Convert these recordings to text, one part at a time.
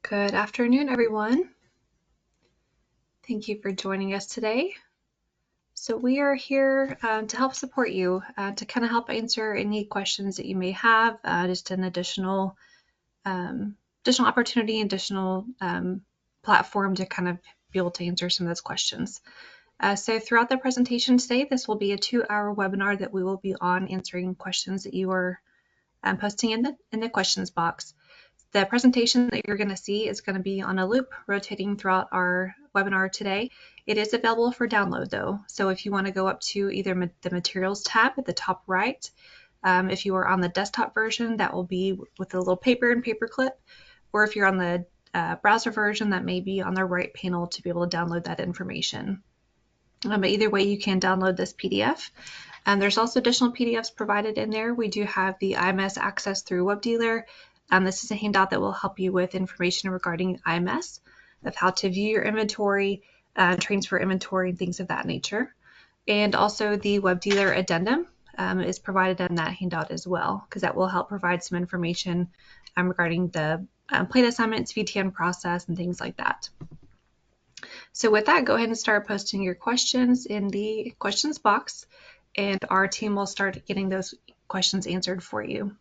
Good afternoon, everyone. Thank you for joining us today. So we are here to help support you, to kind of help answer any questions that you may have, just an additional opportunity, additional platform to kind of be able to answer some of those questions. So throughout the presentation today, this will be a 2-hour webinar that we will be on answering questions that you are posting in the questions box. The presentation that you're going to see is going to be on a loop rotating throughout our webinar today. It is available for download though. So if you want to go up to either the materials tab at the top right, if you are on the desktop version, that will be with a little paper and paper clip, or if you're on the browser version, that may be on the right panel to be able to download that information. But either way, you can download this PDF. And there's also additional PDFs provided in there. We do have the IMS access through WebDealer. This is a handout that will help you with information regarding IMS, of how to view your inventory, transfer inventory, and things of that nature. And also the WebDealer addendum is provided in that handout as well, because that will help provide some information regarding the plate assignments, VTN process, and things like that. So with that, go ahead and start posting your questions in the questions box, and our team will start getting those questions answered for you.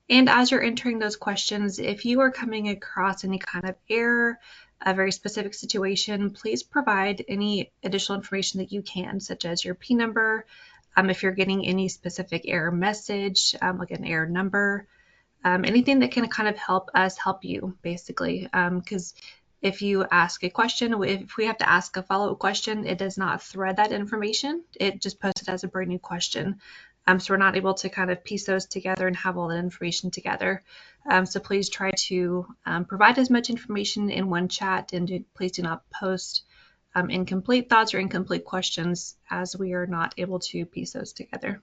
And as you're entering those questions, if you are coming across any kind of error, a very specific situation, please provide any additional information that you can, such as your P number, if you're getting any specific error message, like an error number, anything that can kind of help us help you, basically, because if you ask a question, if we have to ask a follow-up question, it does not thread that information. It just posts it as a brand new question. So we're not able to kind of piece those together and have all that information together. So please try to provide as much information in one chat, and please do not post incomplete thoughts or incomplete questions, as we are not able to piece those together.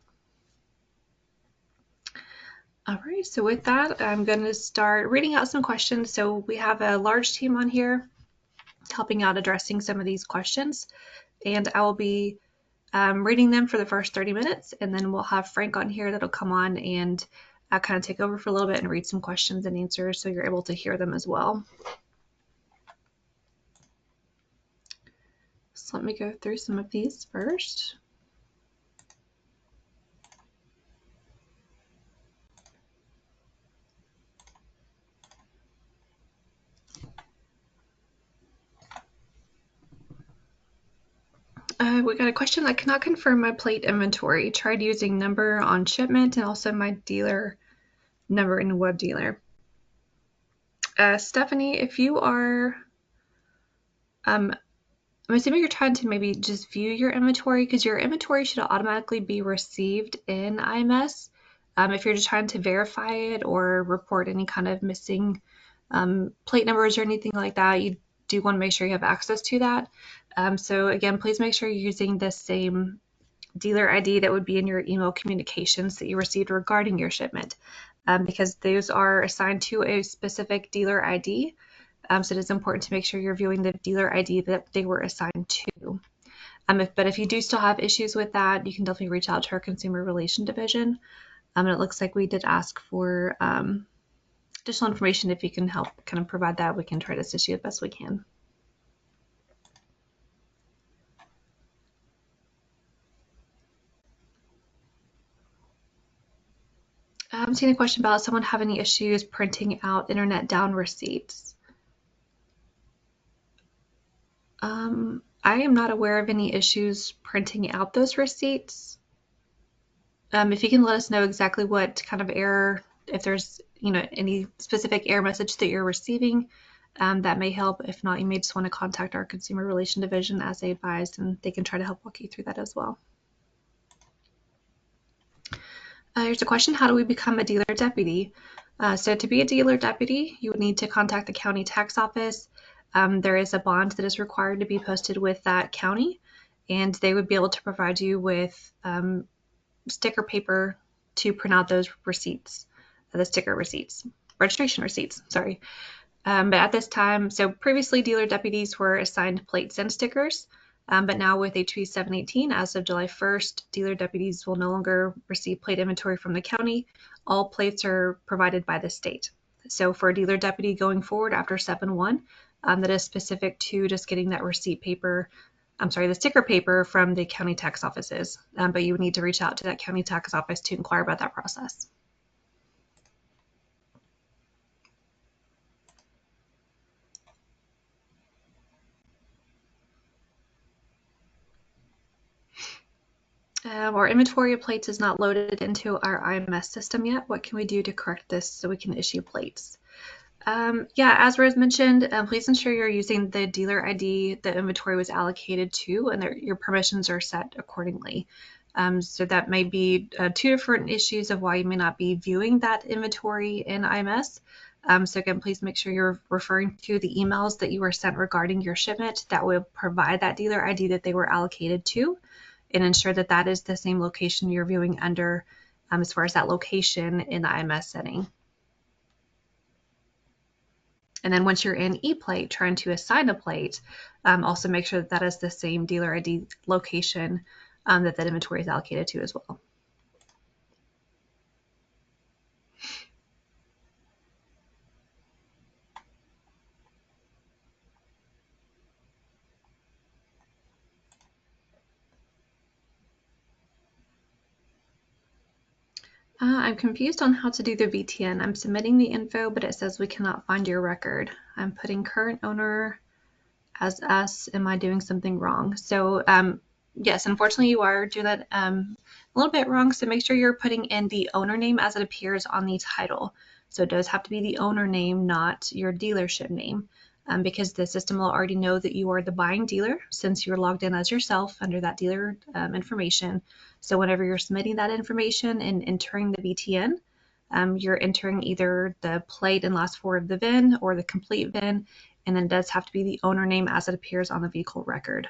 All right, so with that, I'm going to start reading out some questions. So we have a large team on here helping out addressing some of these questions, and I will be reading them for the first 30 minutes, and then we'll have Frank on here that'll come on and kind of take over for a little bit and read some questions and answers so you're able to hear them as well. So let me go through some of these first. We got a question: I cannot confirm my plate inventory. Tried using number on shipment and also my dealer number in WebDealer. Stephanie, if you are, I'm assuming you're trying to maybe just view your inventory, because your inventory should automatically be received in IMS. If you're just trying to verify it or report any kind of missing plate numbers or anything like that, you do want to make sure you have access to that. So again, please make sure you're using the same dealer ID that would be in your email communications that you received regarding your shipment, because those are assigned to a specific dealer ID. So it is important to make sure you're viewing the dealer ID that they were assigned to. But if you do still have issues with that, you can definitely reach out to our Consumer Relations Division. And it looks like we did ask for additional information. If you can help kind of provide that, we can try to assist you as best we can. I'm seeing a question about someone having any issues printing out internet down receipts. I am not aware of any issues printing out those receipts. If you can let us know exactly what kind of error, if there's any specific error message that you're receiving, that may help. If not, you may just want to contact our Consumer Relations Division as they advised, and they can try to help walk you through that as well. Here's a question: how do we become a dealer deputy? So to be a dealer deputy, you would need to contact the county tax office. There is a bond that is required to be posted with that county, and they would be able to provide you with sticker paper to print out those receipts, the sticker receipts, registration receipts, sorry. But at this time, so previously dealer deputies were assigned plates and stickers, but now with HB 718, as of July 1st, dealer deputies will no longer receive plate inventory from the county. All plates are provided by the state. So for a dealer deputy going forward after 7/1, that is specific to just getting that receipt paper, the sticker paper from the county tax offices. But you would need to reach out to that county tax office to inquire about that process. Our inventory of plates is not loaded into our IMS system yet. What can we do to correct this so we can issue plates? Yeah, as Rose mentioned, please ensure you're using the dealer ID the inventory was allocated to, and your permissions are set accordingly. So that may be two different issues of why you may not be viewing that inventory in IMS. So again, please make sure you're referring to the emails that you were sent regarding your shipment that will provide that dealer ID that they were allocated to, and ensure that that is the same location you're viewing under as far as that location in the IMS setting. And then once you're in ePlate trying to assign a plate, also make sure that that is the same dealer ID location that that inventory is allocated to as well. I'm confused on how to do the VTN. I'm submitting the info, but it says we cannot find your record. I'm putting current owner as us. Am I doing something wrong? So yes, unfortunately you are doing that a little bit wrong. So make sure you're putting in the owner name as it appears on the title. So it does have to be the owner name, not your dealership name, because the system will already know that you are the buying dealer since you're logged in as yourself under that dealer information. So whenever you're submitting that information and entering the VTN, you're entering either the plate and last four of the VIN or the complete VIN, and then it does have to be the owner name as it appears on the vehicle record.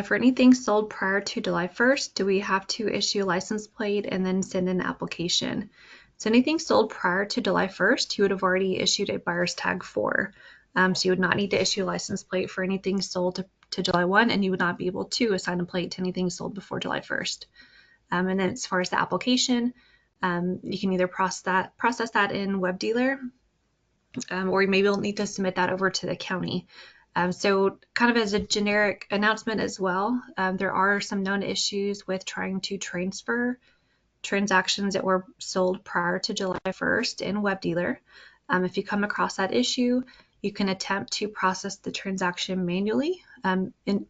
For anything sold prior to July 1st, do we have to issue a license plate and then send an application? So anything sold prior to July 1st, you would have already issued a buyer's tag for. So you would not need to issue a license plate for anything sold to July 1, and you would not be able to assign a plate to anything sold before July 1st. And then as far as the application, you can either process that in WebDealer, or you maybe will need to submit that over to the county. So kind of as a generic announcement as well, there are some known issues with trying to transfer transactions that were sold prior to July 1st in WebDealer. If you come across that issue, you can attempt to process the transaction manually,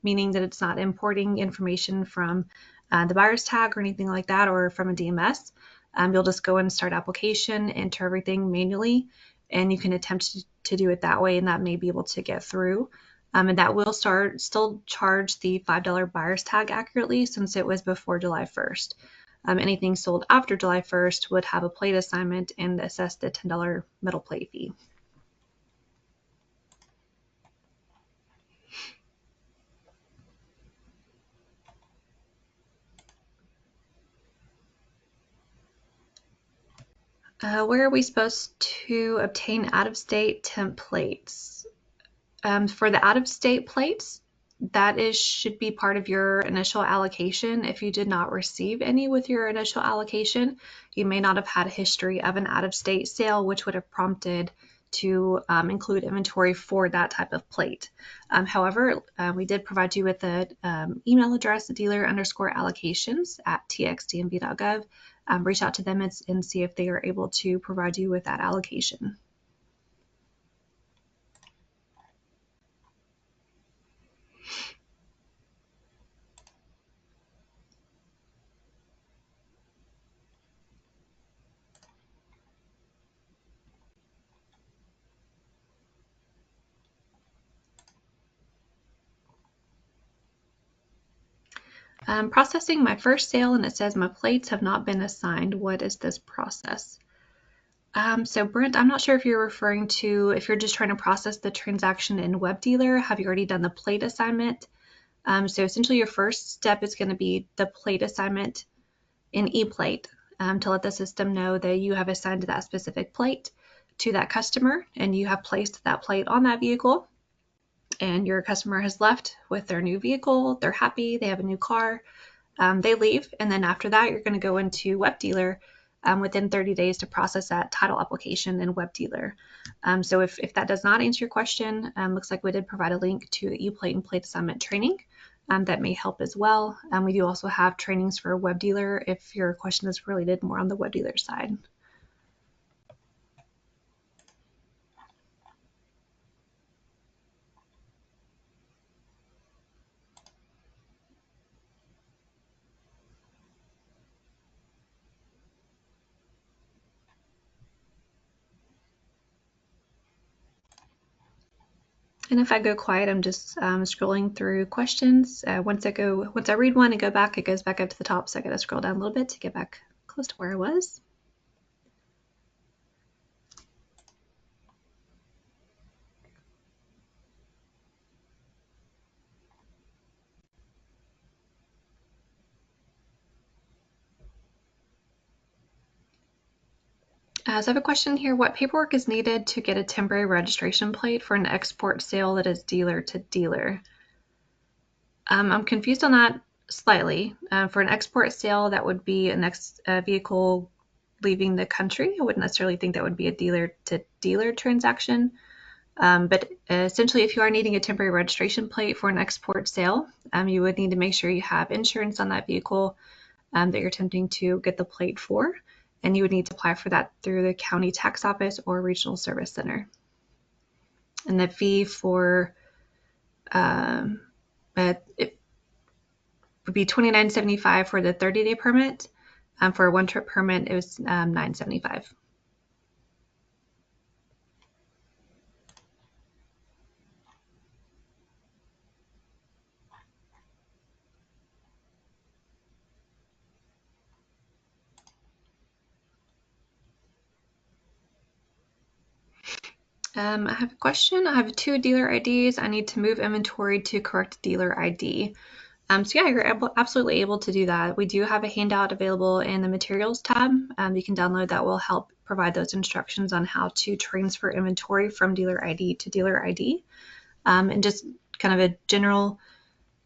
meaning that it's not importing information from the buyer's tag or anything like that, or from a DMS. You'll just go and start application, enter everything manually, and you can attempt to do it that way, and that may be able to get through. And that will still charge the $5 buyer's tag accurately since it was before July 1st. Anything sold after July 1st would have a plate assignment and assess the $10 metal plate fee. Where are we supposed to obtain out-of-state temp plates? For the out-of-state plates, that should be part of your initial allocation. If you did not receive any with your initial allocation, you may not have had a history of an out-of-state sale, which would have prompted to include inventory for that type of plate. However, we did provide you with the email address, dealer_allocations@txdmv.gov. Reach out to them and see if they are able to provide you with that allocation. Processing my first sale, and it says my plates have not been assigned. What is this process? So Brent, I'm not sure if you're referring to, if you're just trying to process the transaction in WebDealer, have you already done the plate assignment? So essentially your first step is going to be the plate assignment in ePlate to let the system know that you have assigned that specific plate to that customer and you have placed that plate on that vehicle. and your customer has left with their new vehicle, they're happy, they have a new car, they leave, and then after that, you're going to go into Web Dealer within 30 days to process that title application in Web Dealer. So if that does not answer your question, looks like we did provide a link to the ePlate and plate assignment training that may help as well. We do also have trainings for Web Dealer if your question is related more on the Web Dealer side. And if I go quiet, I'm just scrolling through questions. Once I read one and go back, it goes back up to the top. So I got to scroll down a little bit to get back close to where I was. So I have a question here. What paperwork is needed to get a temporary registration plate for an export sale that is dealer to dealer? I'm confused on that slightly. For an export sale, that would be a vehicle leaving the country. I wouldn't necessarily think that would be a dealer to dealer transaction. But essentially, if you are needing a temporary registration plate for an export sale, you would need to make sure you have insurance on that vehicle that you're attempting to get the plate for. And you would need to apply for that through the county tax office or regional service center. And the fee for it would be $29.75 for the 30-day permit. For a one-trip permit, it was $9.75. I have a question. I have 2 dealer IDs. I need to move inventory to correct dealer ID. So yeah, you're absolutely able to do that. We do have a handout available in the materials tab. You can download that will help provide those instructions on how to transfer inventory from dealer ID to dealer ID. And just kind of a general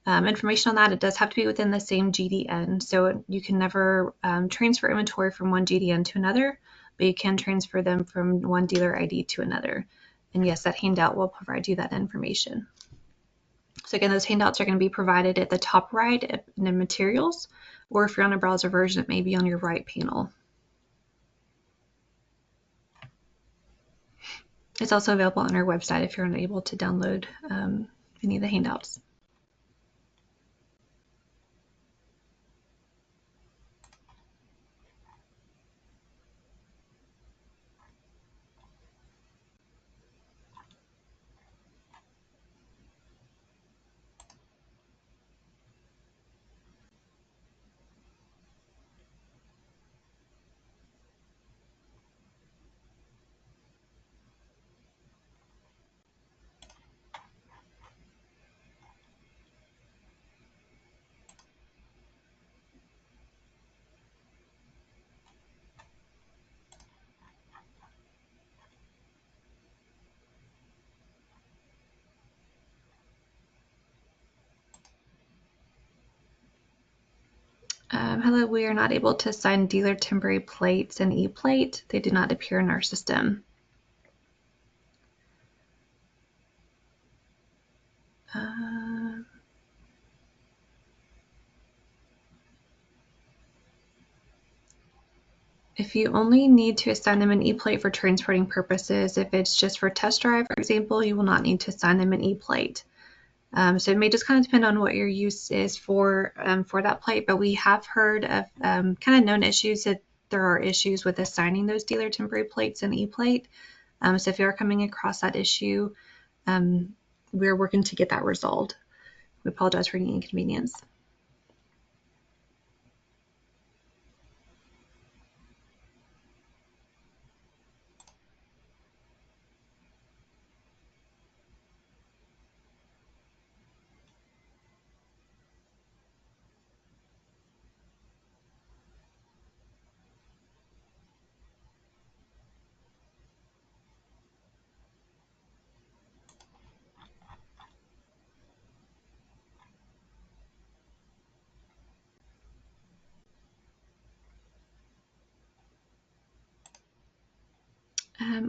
information on that, it does have to be within the same GDN. So you can never transfer inventory from one GDN to another, but you can transfer them from one dealer ID to another. And yes, that handout will provide you that information. So again, those handouts are going to be provided at the top right in the materials, or if you're on a browser version, it may be on your right panel. It's also available on our website if you're unable to download any of the handouts. Hello, we are not able to assign dealer temporary plates in ePlate. They do not appear in our system. If you only need to assign them an ePlate for transporting purposes, if it's just for test drive, for example, you will not need to assign them an ePlate. So it may just kind of depend on what your use is for that plate, but we have heard of kind of known issues that there are issues with assigning those dealer temporary plates in ePlate. So if you are coming across that issue, we're working to get that resolved. We apologize for any inconvenience.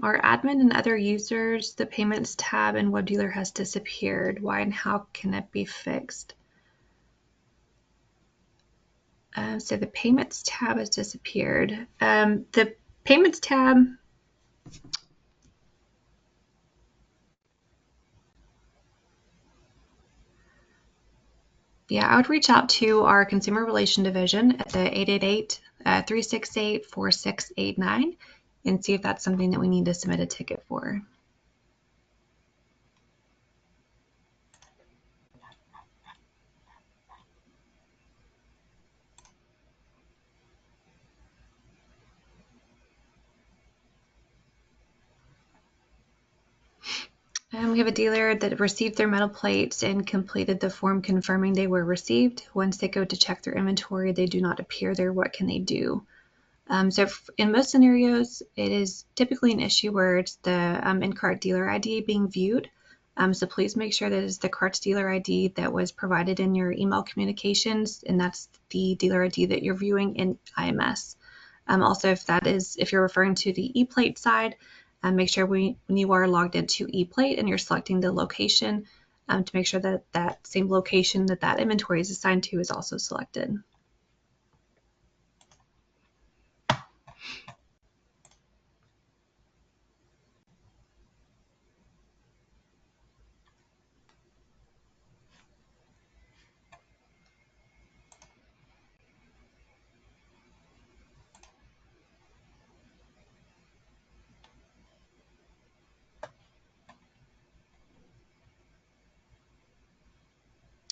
Our admin and other users, the payments tab in WebDealer has disappeared. Why and how can it be fixed? So the payments tab has disappeared. The payments tab, yeah, I would reach out to our Consumer Relation Division at the 888-368-4689 and see if that's something that we need to submit a ticket for. We have a dealer that received their metal plates and completed the form confirming they were received. Once they go to check their inventory, they do not appear there. What can they do? So in most scenarios, it is typically an issue where it's the in-cart dealer ID being viewed. So please make sure that it's the correct dealer ID that was provided in your email communications, and that's the dealer ID that you're viewing in IMS. Also, if you're referring to the ePlate side, make sure when you are logged into ePlate and you're selecting the location, to make sure that that same location that inventory is assigned to is also selected.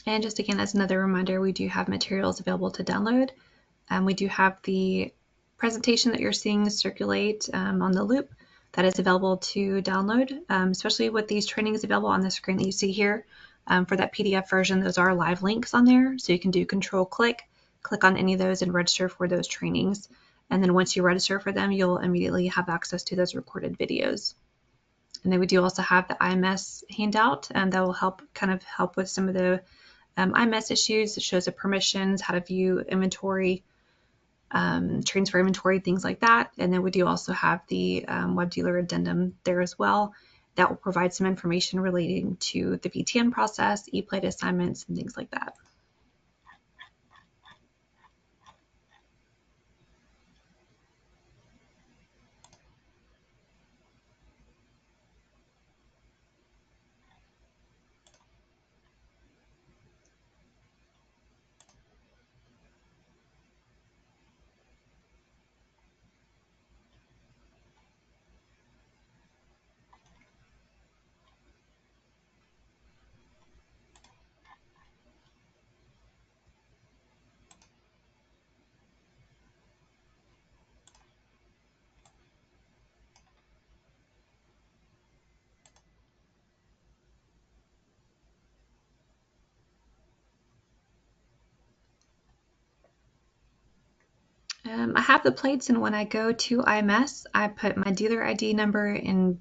And just again, as another reminder, we do have materials available to download. We do have the presentation that you're seeing circulate on the loop that is available to download, especially with these trainings available on the screen that you see here. For that PDF version, those are live links on there, so you can do click on any of those and register for those trainings. And then once you register for them, you'll immediately have access to those recorded videos. And then we do also have the IMS handout that will help with some of the IMS issues. It shows the permissions, how to view inventory, transfer inventory, things like that. And then we do also have the WebDealer addendum there as well. That will provide some information relating to the VTN process, ePlate assignments, and things like that. I have the plates, and when I go to IMS, I put my dealer ID number in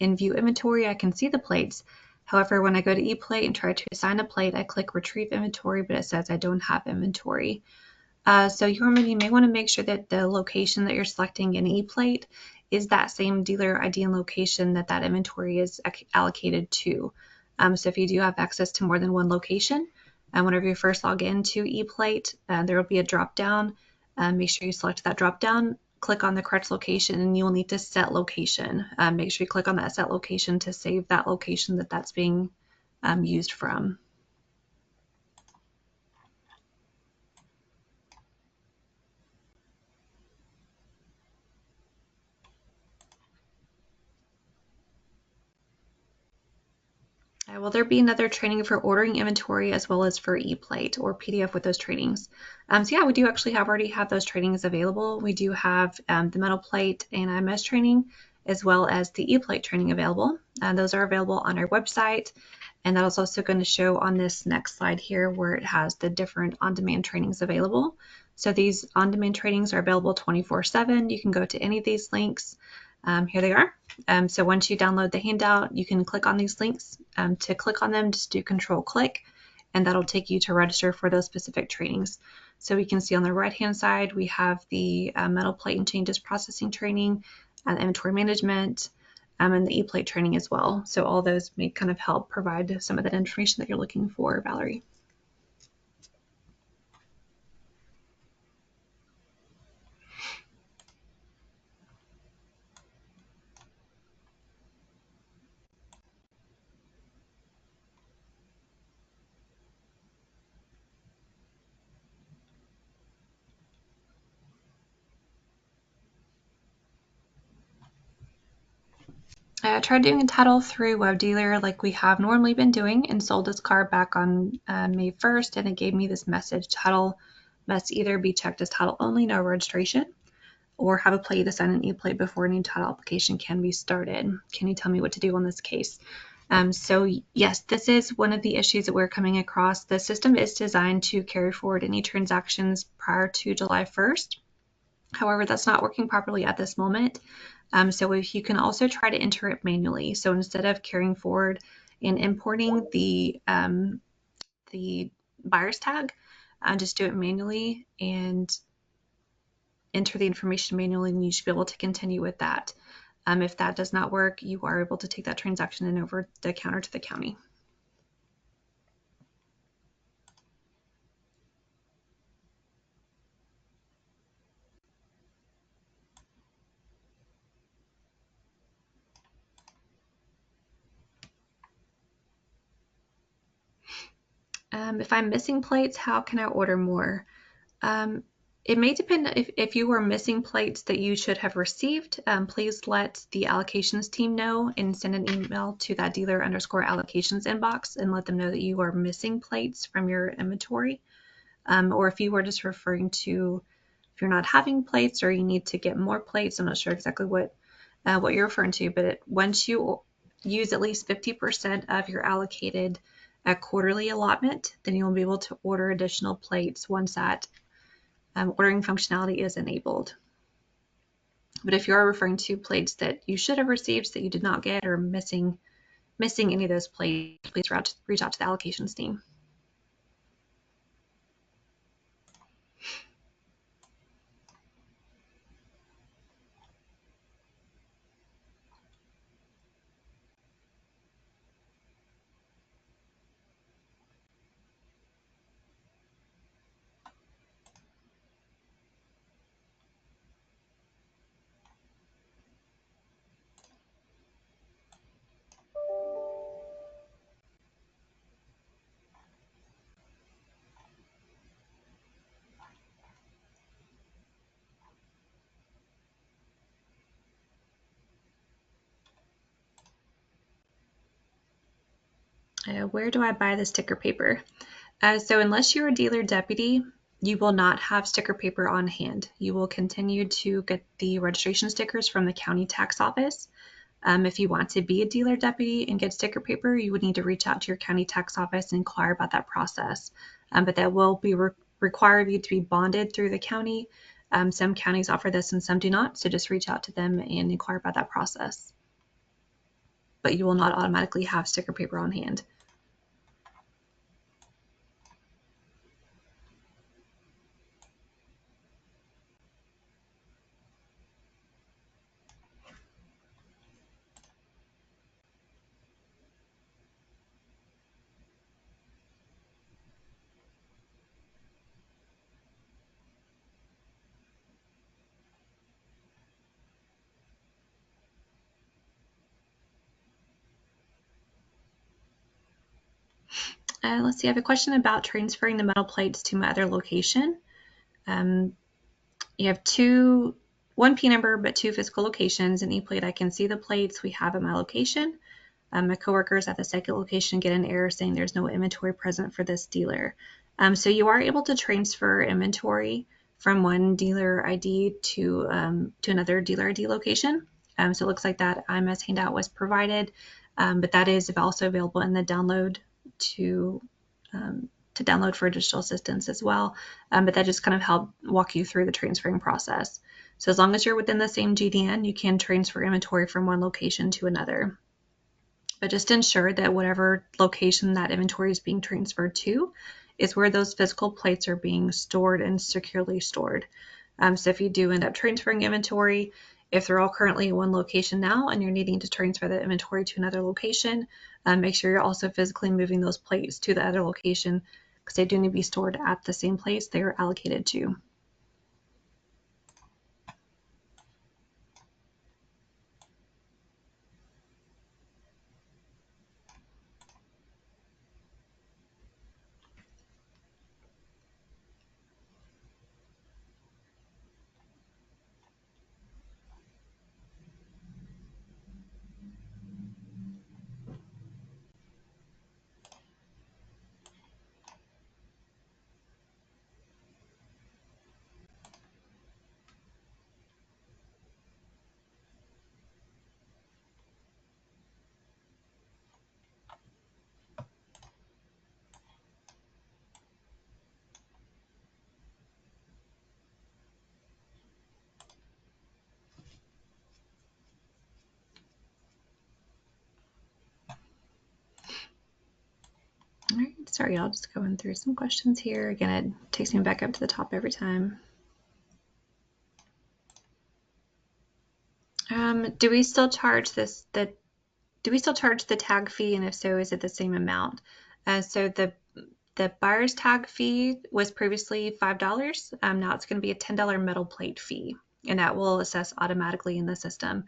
view inventory. I can see the plates. However, when I go to ePlate and try to assign a plate, I click retrieve inventory, but it says I don't have inventory. So you may want to make sure that the location that you're selecting in ePlate is that same dealer ID and location that inventory is allocated to. So if you do have access to more than one location, whenever you first log into ePlate, there will be a drop down. Make sure you select that drop down, click on the correct location, and you will need to set location. Make sure you click on that set location to save that location that's being used from. Will there be another training for ordering inventory as well as for ePlate or PDF with those trainings? So yeah, we do actually already have those trainings available. We do have the metal plate and IMS training as well as the ePlate training available. Those are available on our website, and that is also going to show on this next slide here where it has the different on-demand trainings available. So these on-demand trainings are available 24/7. You can go to any of these links. Here they are. So once you download the handout, you can click on these links. To click on them, just do click, and that'll take you to register for those specific trainings. So we can see on the right-hand side, we have the metal plate and changes processing training. inventory management, and the ePlate training as well. So all those may kind of help provide some of that information that you're looking for, Valerie. I tried doing a title through WebDealer like we have normally been doing and sold this car back on May 1st, and it gave me this message: title must either be checked as title only, no registration, or have a plate to sign an ePlate before a new title application can be started. Can you tell me what to do on this case? So yes, this is one of the issues that we're coming across. The system is designed to carry forward any transactions prior to July 1st. However, that's not working properly at this moment. So if you can also try to enter it manually. So instead of carrying forward and importing the buyer's tag, just do it manually and enter the information manually, and you should be able to continue with that. If that does not work, you are able to take that transaction and over the counter to the county. If I'm missing plates, how can I order more? It may depend if you are missing plates that you should have received. Please let the allocations team know and send an email to that dealer_allocations inbox and let them know that you are missing plates from your inventory. Or if you were just referring to if you're not having plates or you need to get more plates, I'm not sure exactly what you're referring to, but once you use at least 50% of your allocated quarterly allotment, then you'll be able to order additional plates once that ordering functionality is enabled. But if you are referring to plates that you should have received that you did not get or missing any of those plates, please reach out to the allocations team. Where do I buy the sticker paper? So unless you're a dealer deputy, you will not have sticker paper on hand. You will continue to get the registration stickers from the county tax office. If you want to be a dealer deputy and get sticker paper, you would need to reach out to your county tax office and inquire about that process. But that will be require you to be bonded through the county. Some counties offer this and some do not, so just reach out to them and inquire about that process. But you will not automatically have sticker paper on hand. Let's see, I have a question about transferring the metal plates to my other location. You have one P number, but two physical locations. An ePlate, I can see the plates we have at my location. My coworkers at the second location get an error saying there's no inventory present for this dealer. So you are able to transfer inventory from one dealer ID to another dealer ID location. So it looks like that IMS handout was provided, but that is also available in the download to download for digital assistance as well. But that just kind of help walk you through the transferring process. So as long as you're within the same GDN, you can transfer inventory from one location to another. But just ensure that whatever location that inventory is being transferred to is where those physical plates are being stored and securely stored. So if you do end up transferring inventory If they're all currently in one location now and you're needing to transfer the inventory to another location, make sure you're also physically moving those plates to the other location because they do need to be stored at the same place they are allocated to. All right, sorry, I'll just going through some questions here. Again, it takes me back up to the top every time. Do we still charge the tag fee, and if so, is it the same amount? So the buyer's tag fee was previously $5. Now it's going to be a $10 metal plate fee, and that will assess automatically in the system.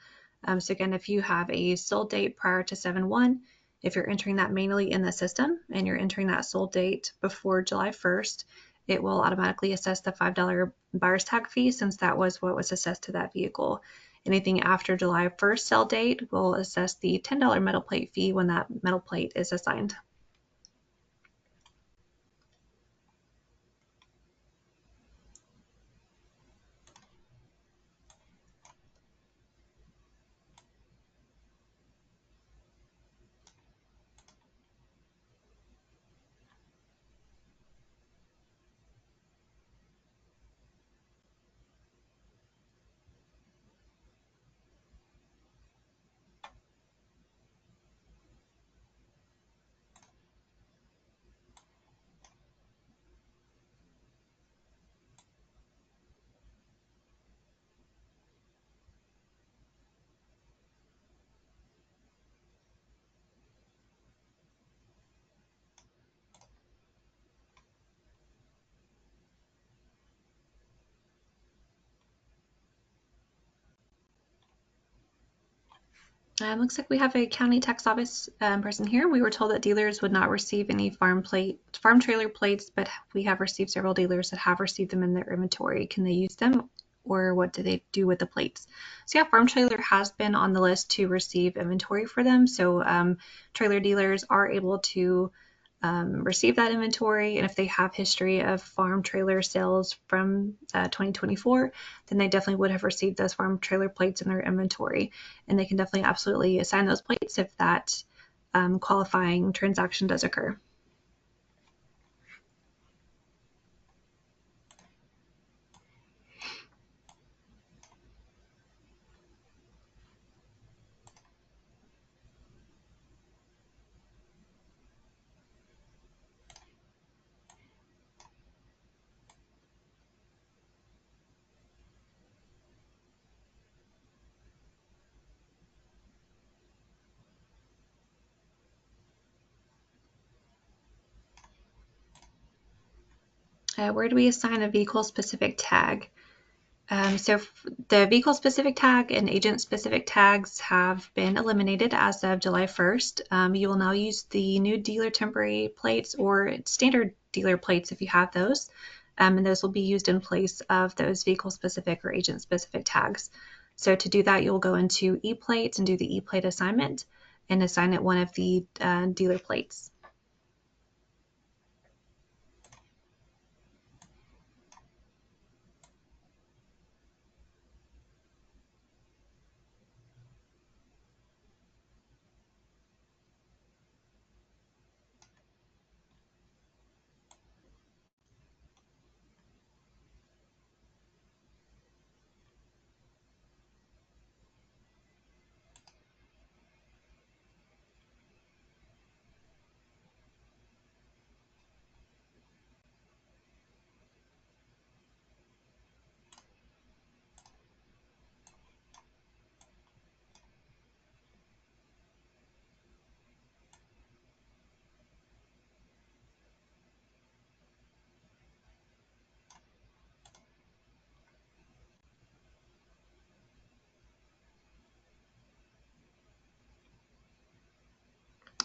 So again, if you have a sold date prior to 7/1, if you're entering that manually in the system and you're entering that sold date before July 1st, it will automatically assess the $5 buyer's tag fee since that was what was assessed to that vehicle. Anything after July 1st sell date will assess the $10 metal plate fee when that metal plate is assigned. Looks like we have a county tax office person here. We were told that dealers would not receive any farm trailer plates, but we have received several dealers that have received them in their inventory. Can they use them, or what do they do with the plates? So yeah, farm trailer has been on the list to receive inventory for them. So trailer dealers are able to receive that inventory, and if they have history of farm trailer sales from 2024, then they definitely would have received those farm trailer plates in their inventory, and they can definitely absolutely assign those plates if that qualifying transaction does occur. Where do we assign a vehicle-specific tag? So the vehicle-specific tag and agent-specific tags have been eliminated as of July 1st. You will now use the new dealer temporary plates or standard dealer plates if you have those, and those will be used in place of those vehicle-specific or agent-specific tags. So to do that, you'll go into ePlates and do the ePlate assignment and assign it one of the dealer plates.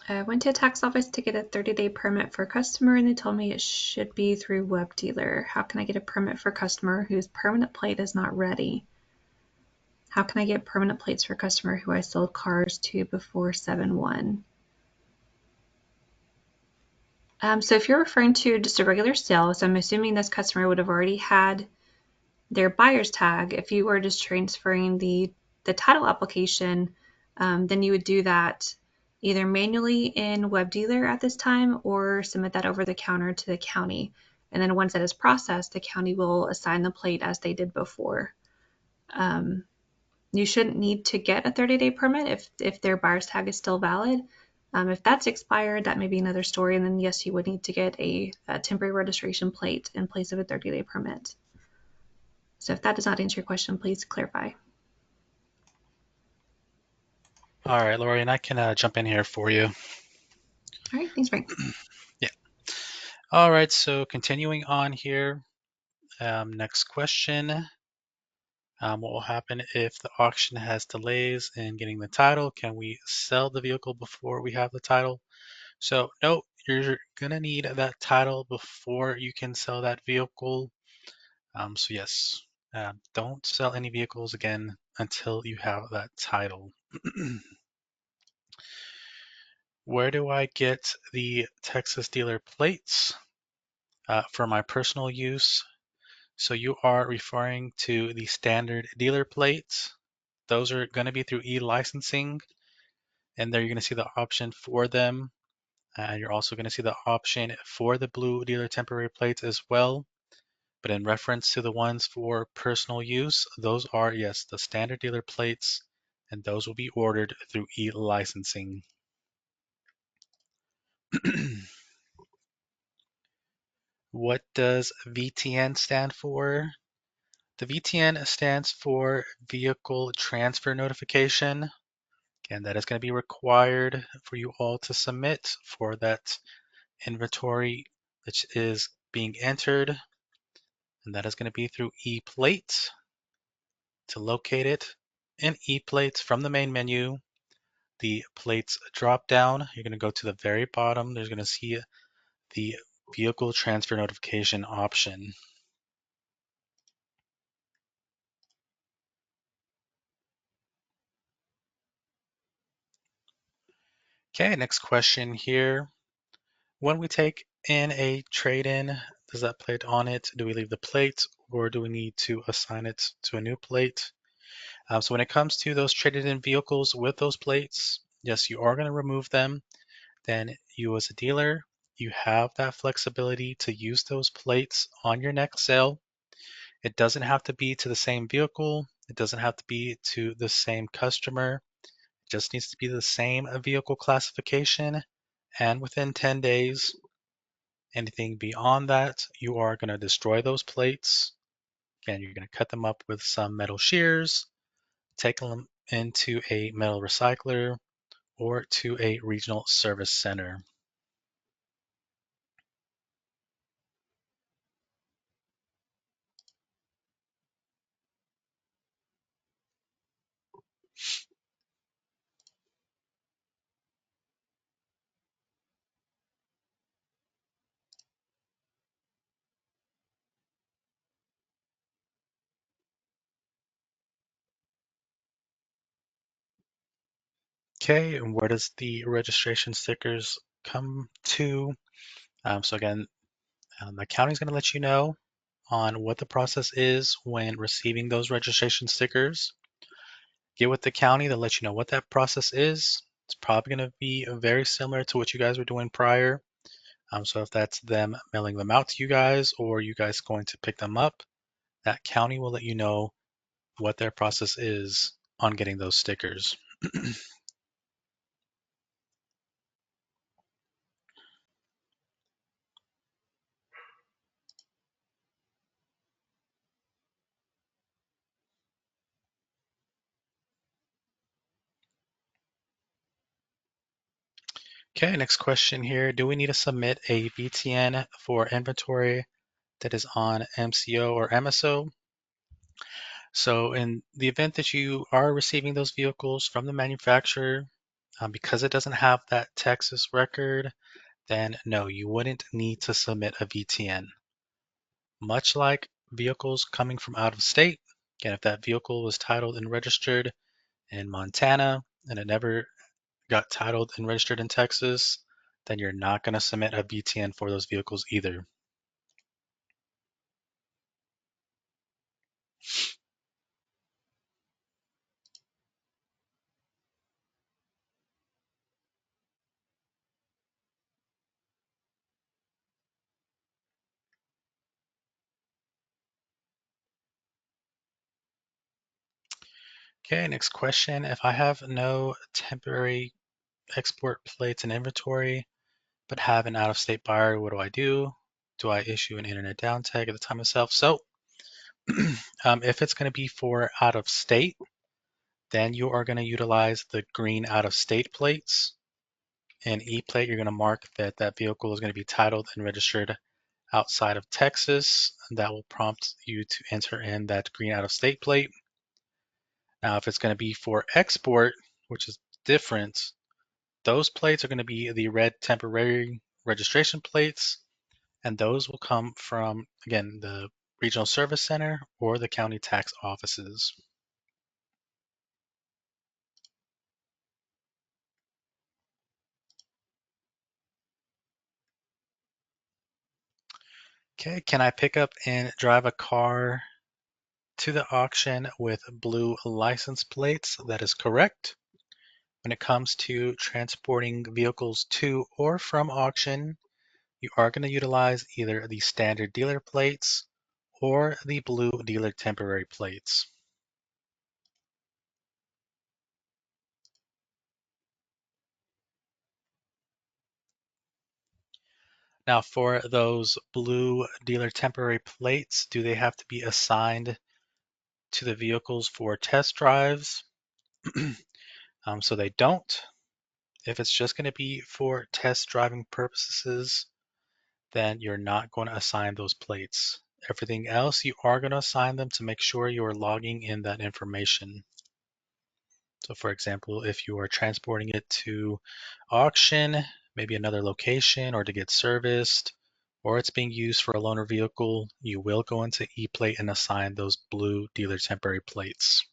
I went to a tax office to get a 30-day permit for a customer, and they told me it should be through Web Dealer. How can I get a permit for a customer whose permanent plate is not ready? How can I get permanent plates for a customer who I sold cars to before 7/1? So if you're referring to just a regular sale, so I'm assuming this customer would have already had their buyer's tag. If you were just transferring the title application, then you would do that either manually in Web Dealer at this time or submit that over the counter to the county. And then once that is processed, the county will assign the plate as they did before. You shouldn't need to get a 30-day permit if their buyer's tag is still valid. If that's expired, that may be another story. And then yes, you would need to get a temporary registration plate in place of a 30-day permit. So if that does not answer your question, please clarify. All right, Lori, and I can jump in here for you. All right, thanks, Frank. Yeah. All right, so continuing on here, next question. What will happen if the auction has delays in getting the title? Can we sell the vehicle before we have the title? So no, you're gonna need that title before you can sell that vehicle. So yes, don't sell any vehicles again until you have that title. Where do I get the Texas dealer plates? For my personal use. So you are referring to the standard dealer plates. Those are going to be through e-licensing, and there you're going to see the option for them. And you're also going to see the option for the blue dealer temporary plates as well. But in reference to the ones for personal use, those are, yes, the standard dealer plates, and those will be ordered through e-licensing. What does VTN stand for? The VTN stands for Vehicle Transfer Notification. Again, that is going to be required for you all to submit for that inventory which is being entered, and that is going to be through ePlate. To locate it in ePlates from the main menu, the plates drop down. You're going to go to the very bottom. There's going to see the Vehicle Transfer Notification option. Okay, next question here. When we take in a trade-in, does that plate on it? Do we leave the plate or do we need to assign it to a new plate? So when it comes to those traded in vehicles with those plates, yes, you are going to remove them. Then you as a dealer, you have that flexibility to use those plates on your next sale. It doesn't have to be to the same vehicle. It doesn't have to be to the same customer. It just needs to be the same vehicle classification. And within 10 days, anything beyond that, you are going to destroy those plates. Again, you're going to cut them up with some metal shears, take them into a metal recycler or to a regional service center. Okay, and where does the registration stickers come to? So again, the county is going to let you know on what the process is when receiving those registration stickers. Get with the county, they'll let you know what that process is. It's probably going to be very similar to what you guys were doing prior. So if that's them mailing them out to you guys or you guys going to pick them up, that county will let you know what their process is on getting those stickers. Okay, next question here. Do we need to submit a VTN for inventory that is on MCO or MSO? So in the event that you are receiving those vehicles from the manufacturer, Because it doesn't have that Texas record, then no, you wouldn't need to submit a VTN. Much like vehicles coming from out of state, again, if that vehicle was titled and registered in Montana and it never got titled and registered in Texas, then you're not going to submit a VTN for those vehicles either. Okay, next question. If I have no temporary export plates in inventory, but have an out-of-state buyer, what do I do? Do I issue an internet down tag at the time itself? So if it's going to be for out of state, then you are going to utilize the green out of state plates. In E-plate, you're going to mark that that vehicle is going to be titled and registered outside of Texas. That will prompt you to enter in that green out of state plate. Now, if it's going to be for export, which is different, those plates are going to be the red temporary registration plates, and those will come from, again, the regional service center or the county tax offices. Okay, can I pick up and drive a car to the auction with blue license plates? That is correct. When it comes to transporting vehicles to or from auction, you are going to utilize either the standard dealer plates or the blue dealer temporary plates. Now, for those blue dealer temporary plates, do they have to be assigned to the vehicles for test drives? So they don't. If it's just going to be for test driving purposes, then you're not going to assign those plates. Everything else, you are going to assign them to make sure you are logging in that information. So for example, if you are transporting it to auction, maybe another location, or to get serviced, or it's being used for a loaner vehicle, you will go into E-plate and assign those blue dealer temporary plates.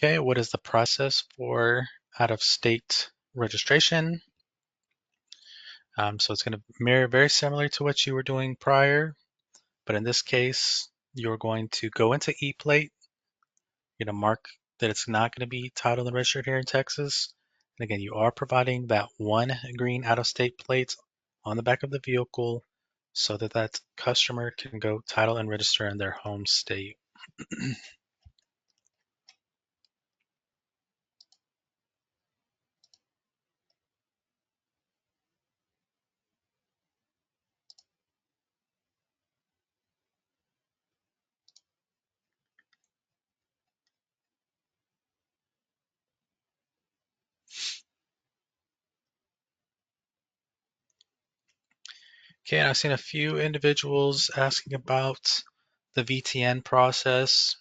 Okay, what is the process for out-of-state registration? So it's going to mirror very similar to what you were doing prior, but in this case, you're going to go into E-plate. You're going to mark that it's not going to be titled and registered here in Texas. And again, you are providing that one green out-of-state plate on the back of the vehicle so that that customer can go title and register in their home state. Okay, and I've seen a few individuals asking about the VTN process,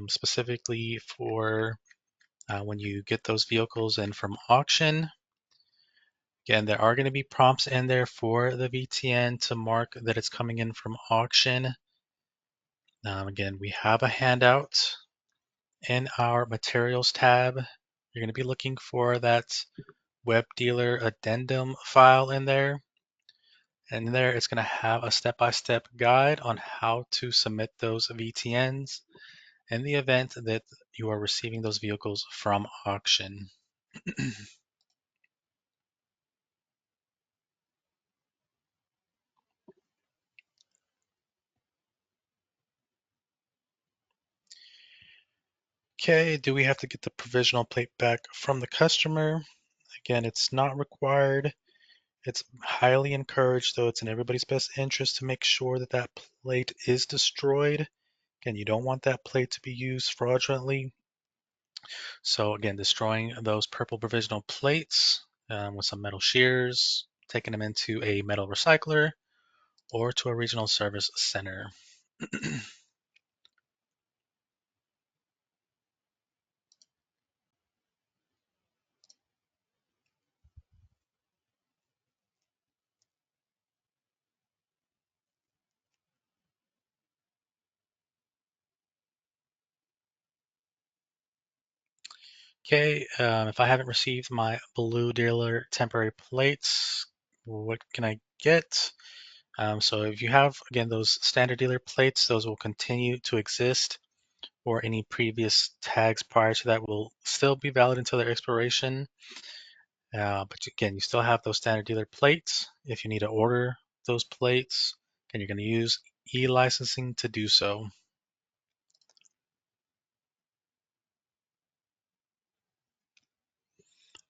specifically for when you get those vehicles in from auction. Again, there are going to be prompts in there for the VTN to mark that it's coming in from auction. Again, we have a handout in our materials tab. You're going to be looking for that web dealer addendum file in there. And in there, it's going to have a step-by-step guide on how to submit those VTNs in the event that you are receiving those vehicles from auction. Okay, do we have to get the provisional plate back from the customer? Again, it's not required. It's highly encouraged, though it's in everybody's best interest to make sure that that plate is destroyed. Again, you don't want that plate to be used fraudulently. So again, destroying those purple provisional plates with some metal shears, taking them into a metal recycler or to a regional service center. Okay, if I haven't received my Blue Dealer temporary plates, what can I get? So if you have, again, those standard dealer plates, those will continue to exist, or any previous tags prior to that will still be valid until their expiration. But again, you still have those standard dealer plates. If you need to order those plates, and you're going to use e-licensing to do so.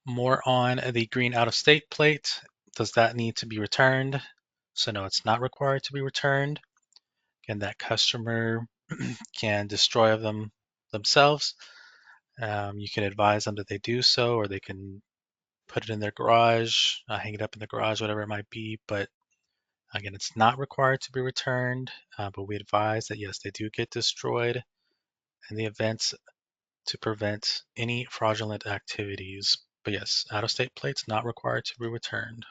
More on the green out-of-state plate. Does that need to be returned? So no, it's not required to be returned. Again, that customer can destroy them themselves. You can advise them that they do so, or they can put it in their garage, hang it up in the garage, whatever it might be. But again, it's not required to be returned, but we advise that yes, they do get destroyed in the events to prevent any fraudulent activities. But yes, out-of-state plates not required to be returned.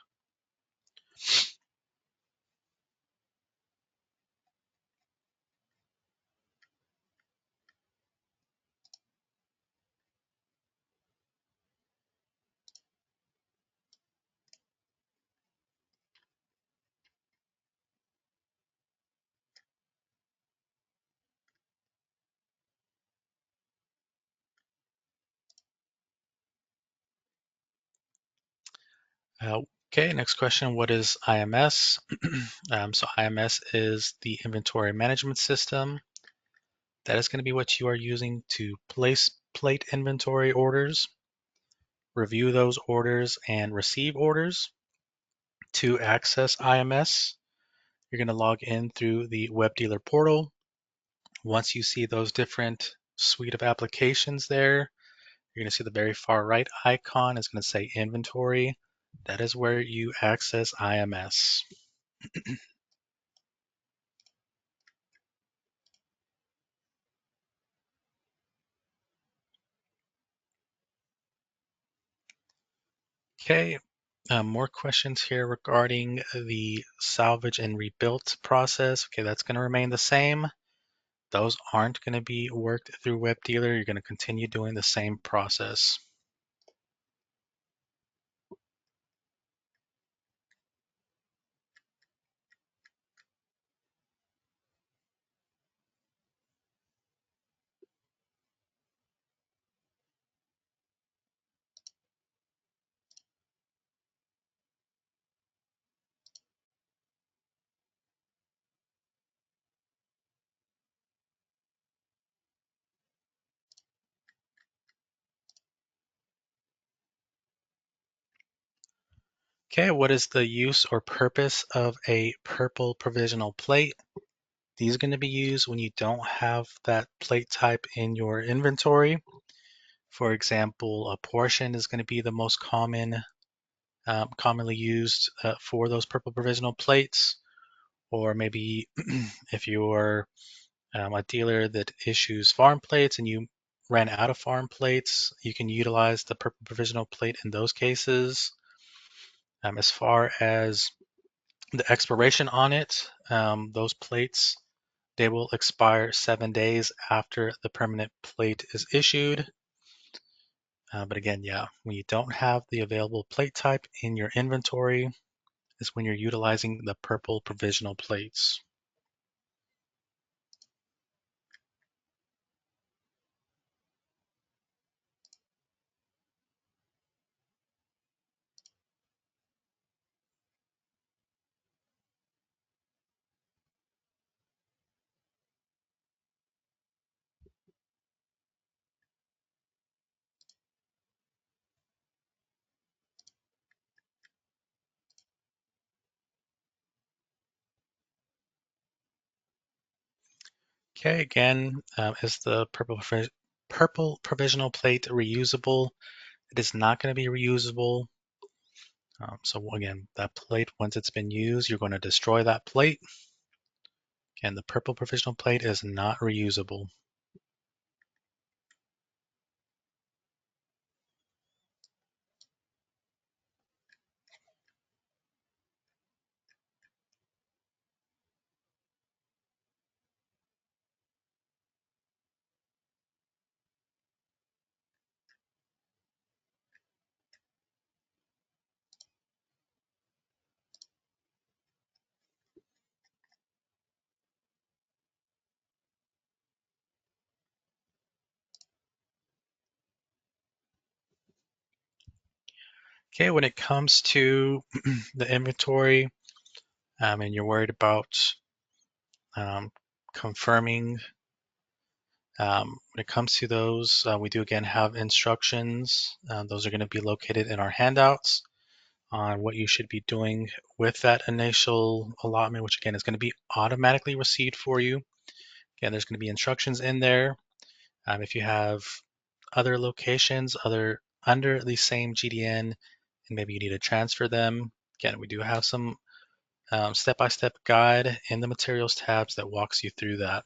Okay, next question. What is IMS? So IMS is the inventory management system. That is going to be what you are using to place plate inventory orders, review those orders, and receive orders. To access IMS, you're going to log in through the web dealer portal. Once you see those different suite of applications there, you're going to see the very far right icon is going to say inventory. That is where you access IMS. Okay, more questions here regarding the salvage and rebuilt process. Okay, that's going to remain the same. Those aren't going to be worked through Web Dealer. You're going to continue doing the same process. Okay, what is the use or purpose of a purple provisional plate? These are going to be used when you don't have that plate type in your inventory. For example, a portion is going to be the most commonly used for those purple provisional plates. Or maybe if you're a dealer that issues farm plates and you ran out of farm plates, you can utilize the purple provisional plate in those cases. As far as the expiration on it, those plates, they will expire 7 days after the permanent plate is issued. But again, yeah, when you don't have the available plate type in your inventory is when you're utilizing the purple provisional plates. Okay, again, is the purple provisional plate reusable? It is not going to be reusable. So again, that plate, once it's been used, you're going to destroy that plate. And the purple provisional plate is not reusable. Okay, when it comes to the inventory, and you're worried about confirming, when it comes to those, we do again have instructions. Those are going to be located in our handouts on what you should be doing with that initial allotment, which again is going to be automatically received for you. Again, there's going to be instructions in there. If you have other locations, under the same GDN, and maybe you need to transfer them, again, we do have some step-by-step guide in the materials tabs that walks you through that.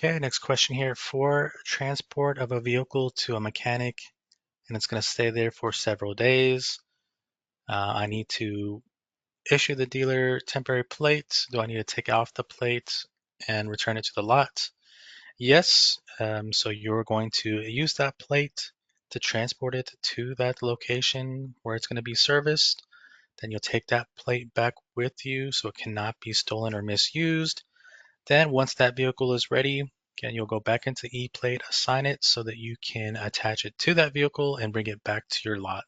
Okay, next question here. For transport of a vehicle to a mechanic, and it's going to stay there for several days, I need to issue the dealer temporary plate. Do I need to take off the plate and return it to the lot? Yes. So you're going to use that plate to transport it to that location where it's going to be serviced. Then you'll take that plate back with you so it cannot be stolen or misused. Then once that vehicle is ready, again, you'll go back into ePlate, assign it so that you can attach it to that vehicle and bring it back to your lot.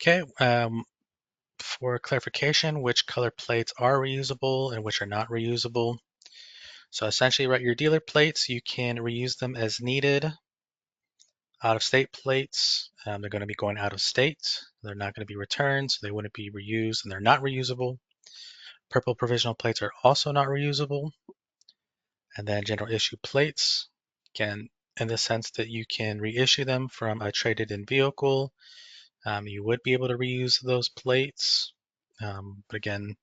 Okay, for clarification, which color plates are reusable and which are not reusable. So essentially, right, your dealer plates, you can reuse them as needed. Out of state plates, they're going to be going out of state. They're not going to be returned, so they wouldn't be reused and they're not reusable. Purple provisional plates are also not reusable. And then general issue plates, can, in the sense that you can reissue them from a traded in vehicle, you would be able to reuse those plates. But again,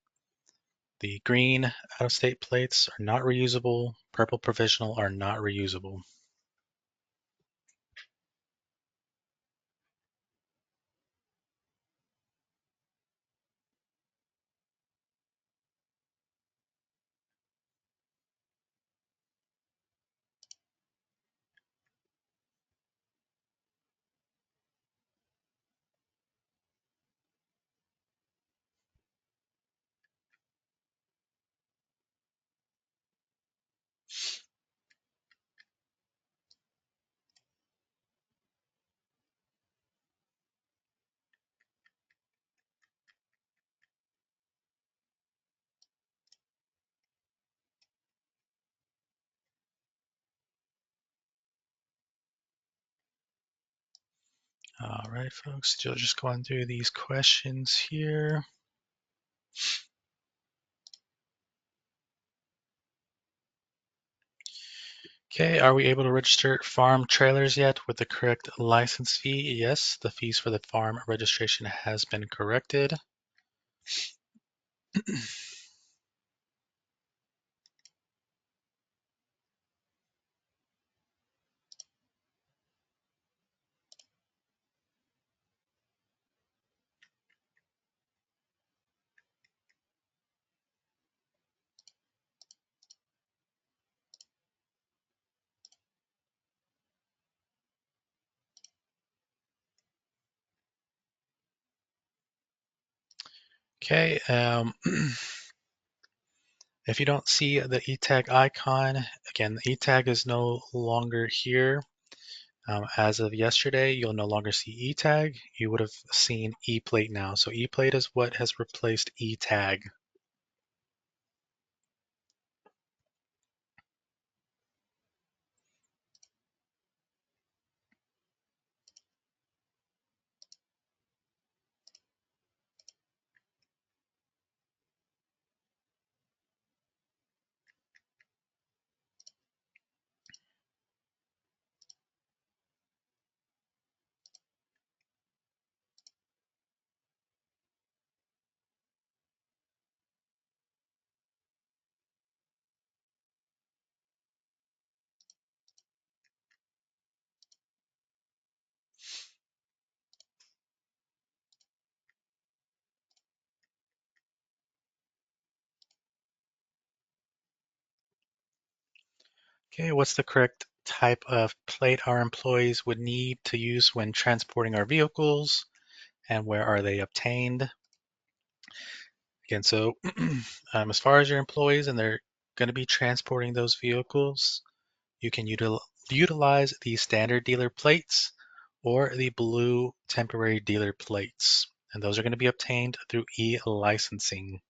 the green out-of-state plates are not reusable. Purple provisional are not reusable. All right, folks, still just going through these questions here. Okay, are we able to register farm trailers yet with the correct license fee? Yes, the fees for the farm registration has been corrected. Okay, if you don't see the ETAG icon, again, the ETAG is no longer here. As of yesterday, you'll no longer see ETAG. You would have seen ePlate now. So ePlate is what has replaced ETAG. Okay, what's the correct type of plate our employees would need to use when transporting our vehicles, and where are they obtained? Again, so as far as your employees and they're going to be transporting those vehicles, you can utilize the standard dealer plates or the blue temporary dealer plates. And those are going to be obtained through e-licensing.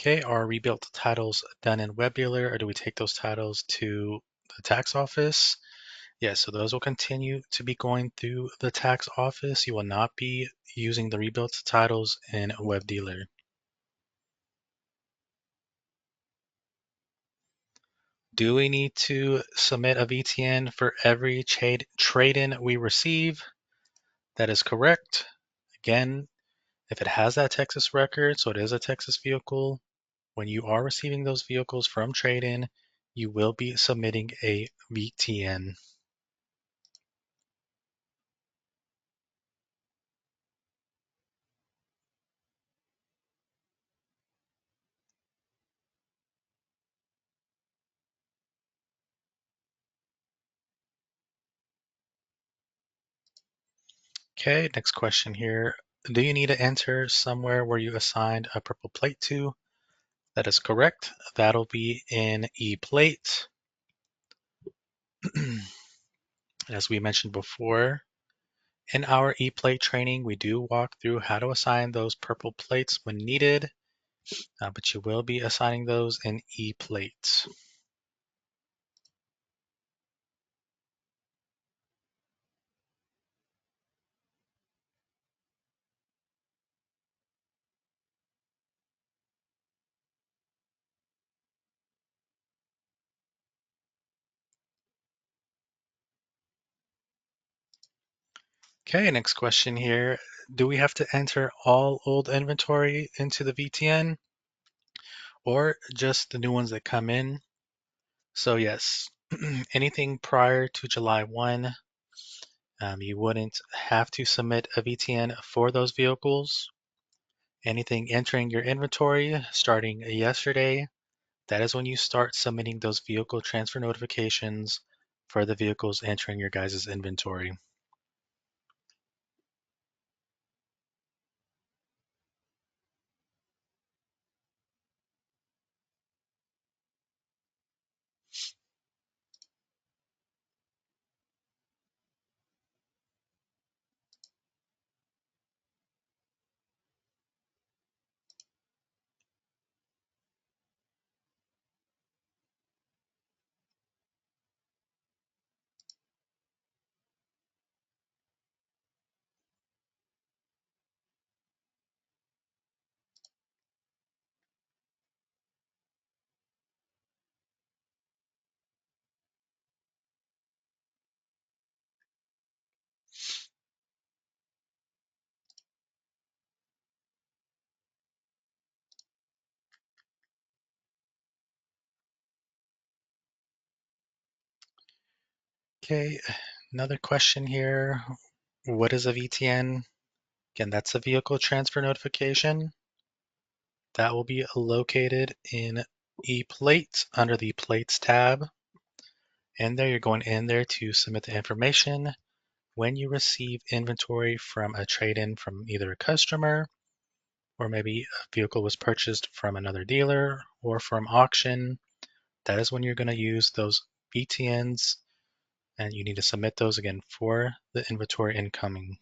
Okay, are rebuilt titles done in Webular, or do we take those titles to the tax office? Yes, so those will continue to be going through the tax office. You will not be using the rebuilt titles in WebDealer. Do we need to submit a VTN for every trade-in we receive? That is correct. Again, if it has that Texas record, so it is a Texas vehicle, when you are receiving those vehicles from trade-in, you will be submitting a VTN. Okay, next question here. Do you need to enter somewhere where you assigned a purple plate to? That is correct. That'll be in ePlate. As we mentioned before, in our ePlate training, we do walk through how to assign those purple plates when needed, but you will be assigning those in ePlate. Okay, next question here. Do we have to enter all old inventory into the VTN or just the new ones that come in? So yes, anything prior to July 1, you wouldn't have to submit a VTN for those vehicles. Anything entering your inventory starting yesterday, that is when you start submitting those vehicle transfer notifications for the vehicles entering your guys' inventory. Okay, another question here. What is a VTN? Again, that's a vehicle transfer notification. That will be located in ePlate under the Plates tab. And there you're going in there to submit the information. When you receive inventory from a trade-in from either a customer, or maybe a vehicle was purchased from another dealer or from auction, that is when you're going to use those BTNs, and you need to submit those again for the inventory incoming.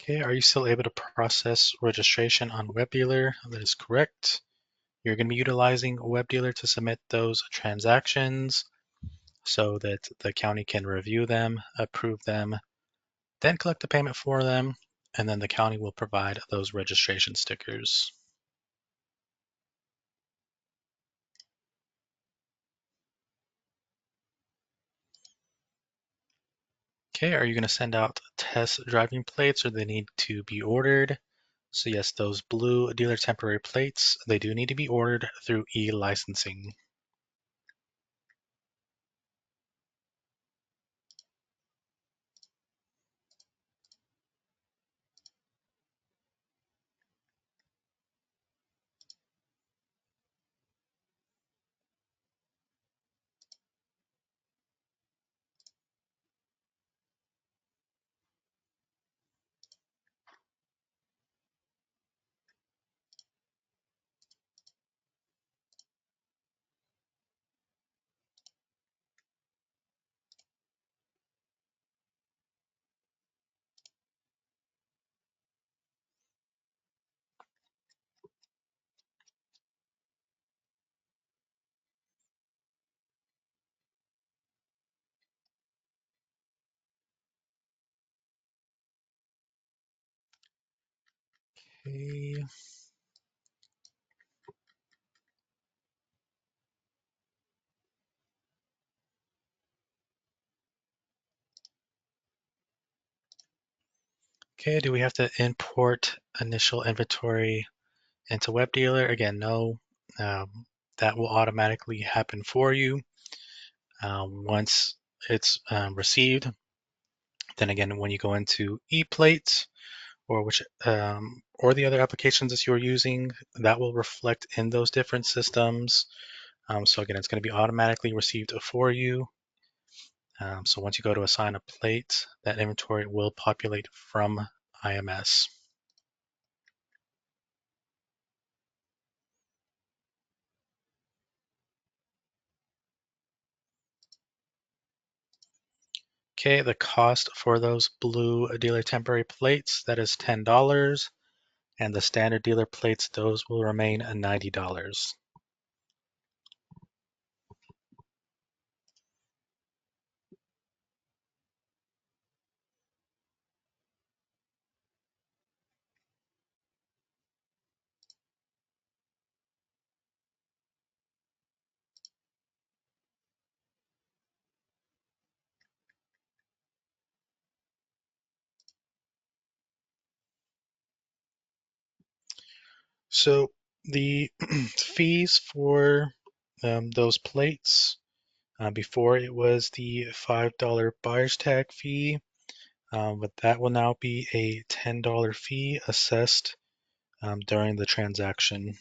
Okay, are you still able to process registration on WebDealer? That is correct. You're going to be utilizing WebDealer to submit those transactions so that the county can review them, approve them, then collect the payment for them, and then the county will provide those registration stickers. Okay, are you going to send out test driving plates or they need to be ordered? So yes, those blue dealer temporary plates, they do need to be ordered through e-licensing. Okay. Okay, do we have to import initial inventory into WebDealer? Again, no. That will automatically happen for you once it's received. Then again, when you go into ePlate or or the other applications that you're using, that will reflect in those different systems. So again, it's going to be automatically received for you. So once you go to assign a plate, that inventory will populate from IMS. Okay, the cost for those blue dealer temporary plates, that is $10. And the standard dealer plates, those will remain $90. So the fees for those plates, before it was the $5 buyer's tag fee, but that will now be a $10 fee assessed during the transaction.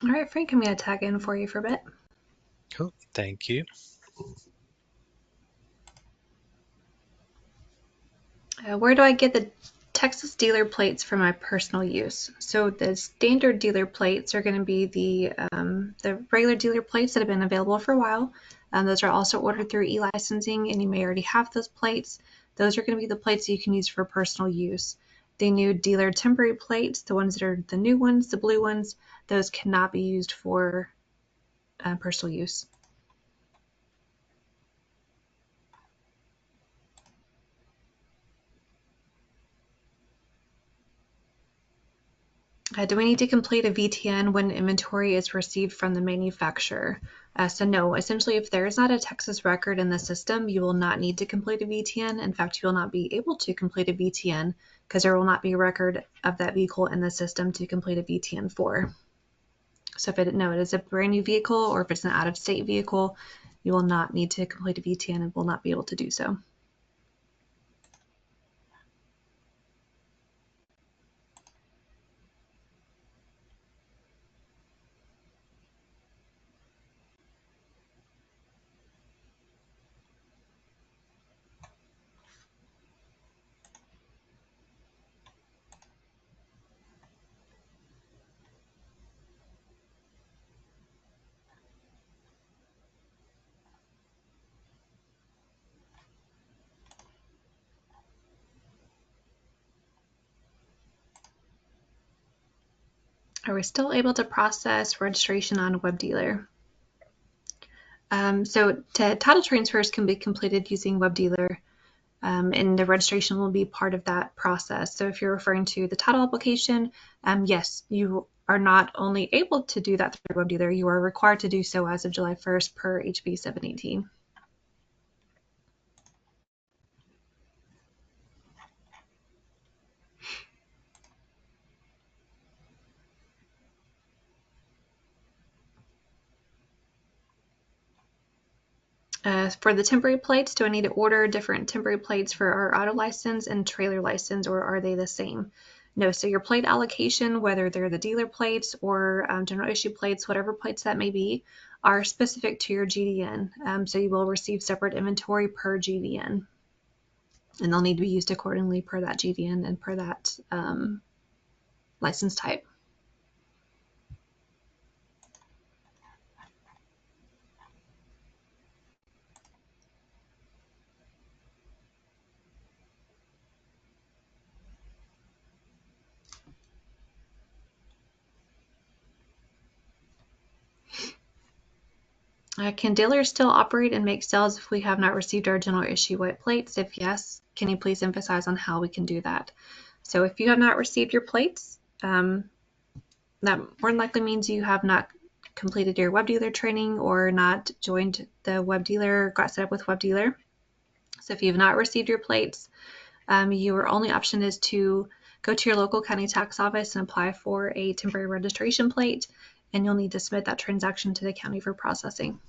All right, Frank, I'm going to tag in for you for a bit. Cool, thank you. Where do I get the Texas dealer plates for my personal use? So the standard dealer plates are going to be the regular dealer plates that have been available for a while. Those are also ordered through e-licensing, and you may already have those plates. Those are going to be the plates that you can use for personal use. The new dealer temporary plates, the ones that are the new ones, the blue ones, those cannot be used for personal use. Do we need to complete a VTN when inventory is received from the manufacturer? So no, essentially if there is not a Texas record in the system, you will not need to complete a VTN. In fact, you will not be able to complete a VTN because there will not be a record of that vehicle in the system to complete a VTN for. So if it is a brand new vehicle or if it's an out-of-state vehicle, you will not need to complete a VTN and will not be able to do so. Are we still able to process registration on a web dealer? So title transfers can be completed using web dealer, and the registration will be part of that process. So if you're referring to the title application, yes, you are not only able to do that through web dealer, you are required to do so as of July 1st per HB 718. For the temporary plates, do I need to order different temporary plates for our auto license and trailer license, or are they the same? No, so your plate allocation, whether they're the dealer plates or general issue plates, whatever plates that may be, are specific to your GDN. So you will receive separate inventory per GDN, and they'll need to be used accordingly per that GDN and per that license type. Can dealers still operate and make sales if we have not received our general issue white plates? If yes, can you please emphasize on how we can do that? So if you have not received your plates, that more than likely means you have not completed your web dealer training or not joined the web dealer, got set up with web dealer. So if you have not received your plates, your only option is to go to your local county tax office and apply for a temporary registration plate, and you'll need to submit that transaction to the county for processing.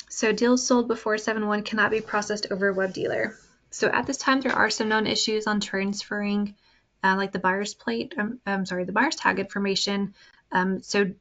So deals sold before 7/1 cannot be processed over a web dealer. So at this time, there are some known issues on transferring like the buyer's plate, the buyer's tag information. So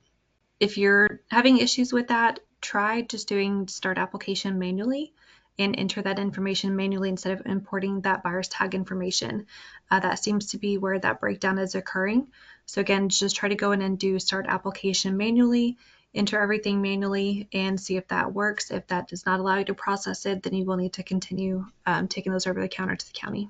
if you're having issues with that, try just doing start application manually and enter that information manually instead of importing that buyer's tag information. That seems to be where that breakdown is occurring. So again, just try to go in and do start application manually, enter everything manually, and see if that works. If that does not allow you to process it, then you will need to continue taking those over the counter to the county.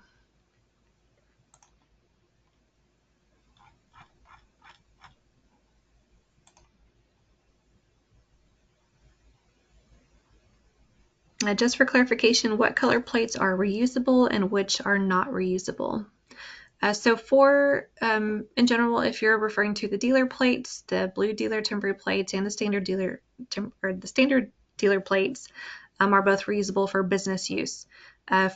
Just for clarification, what color plates are reusable and which are not reusable? So for, in general, if you're referring to the dealer plates, the blue dealer temporary plates and the standard dealer plates are both reusable for business use.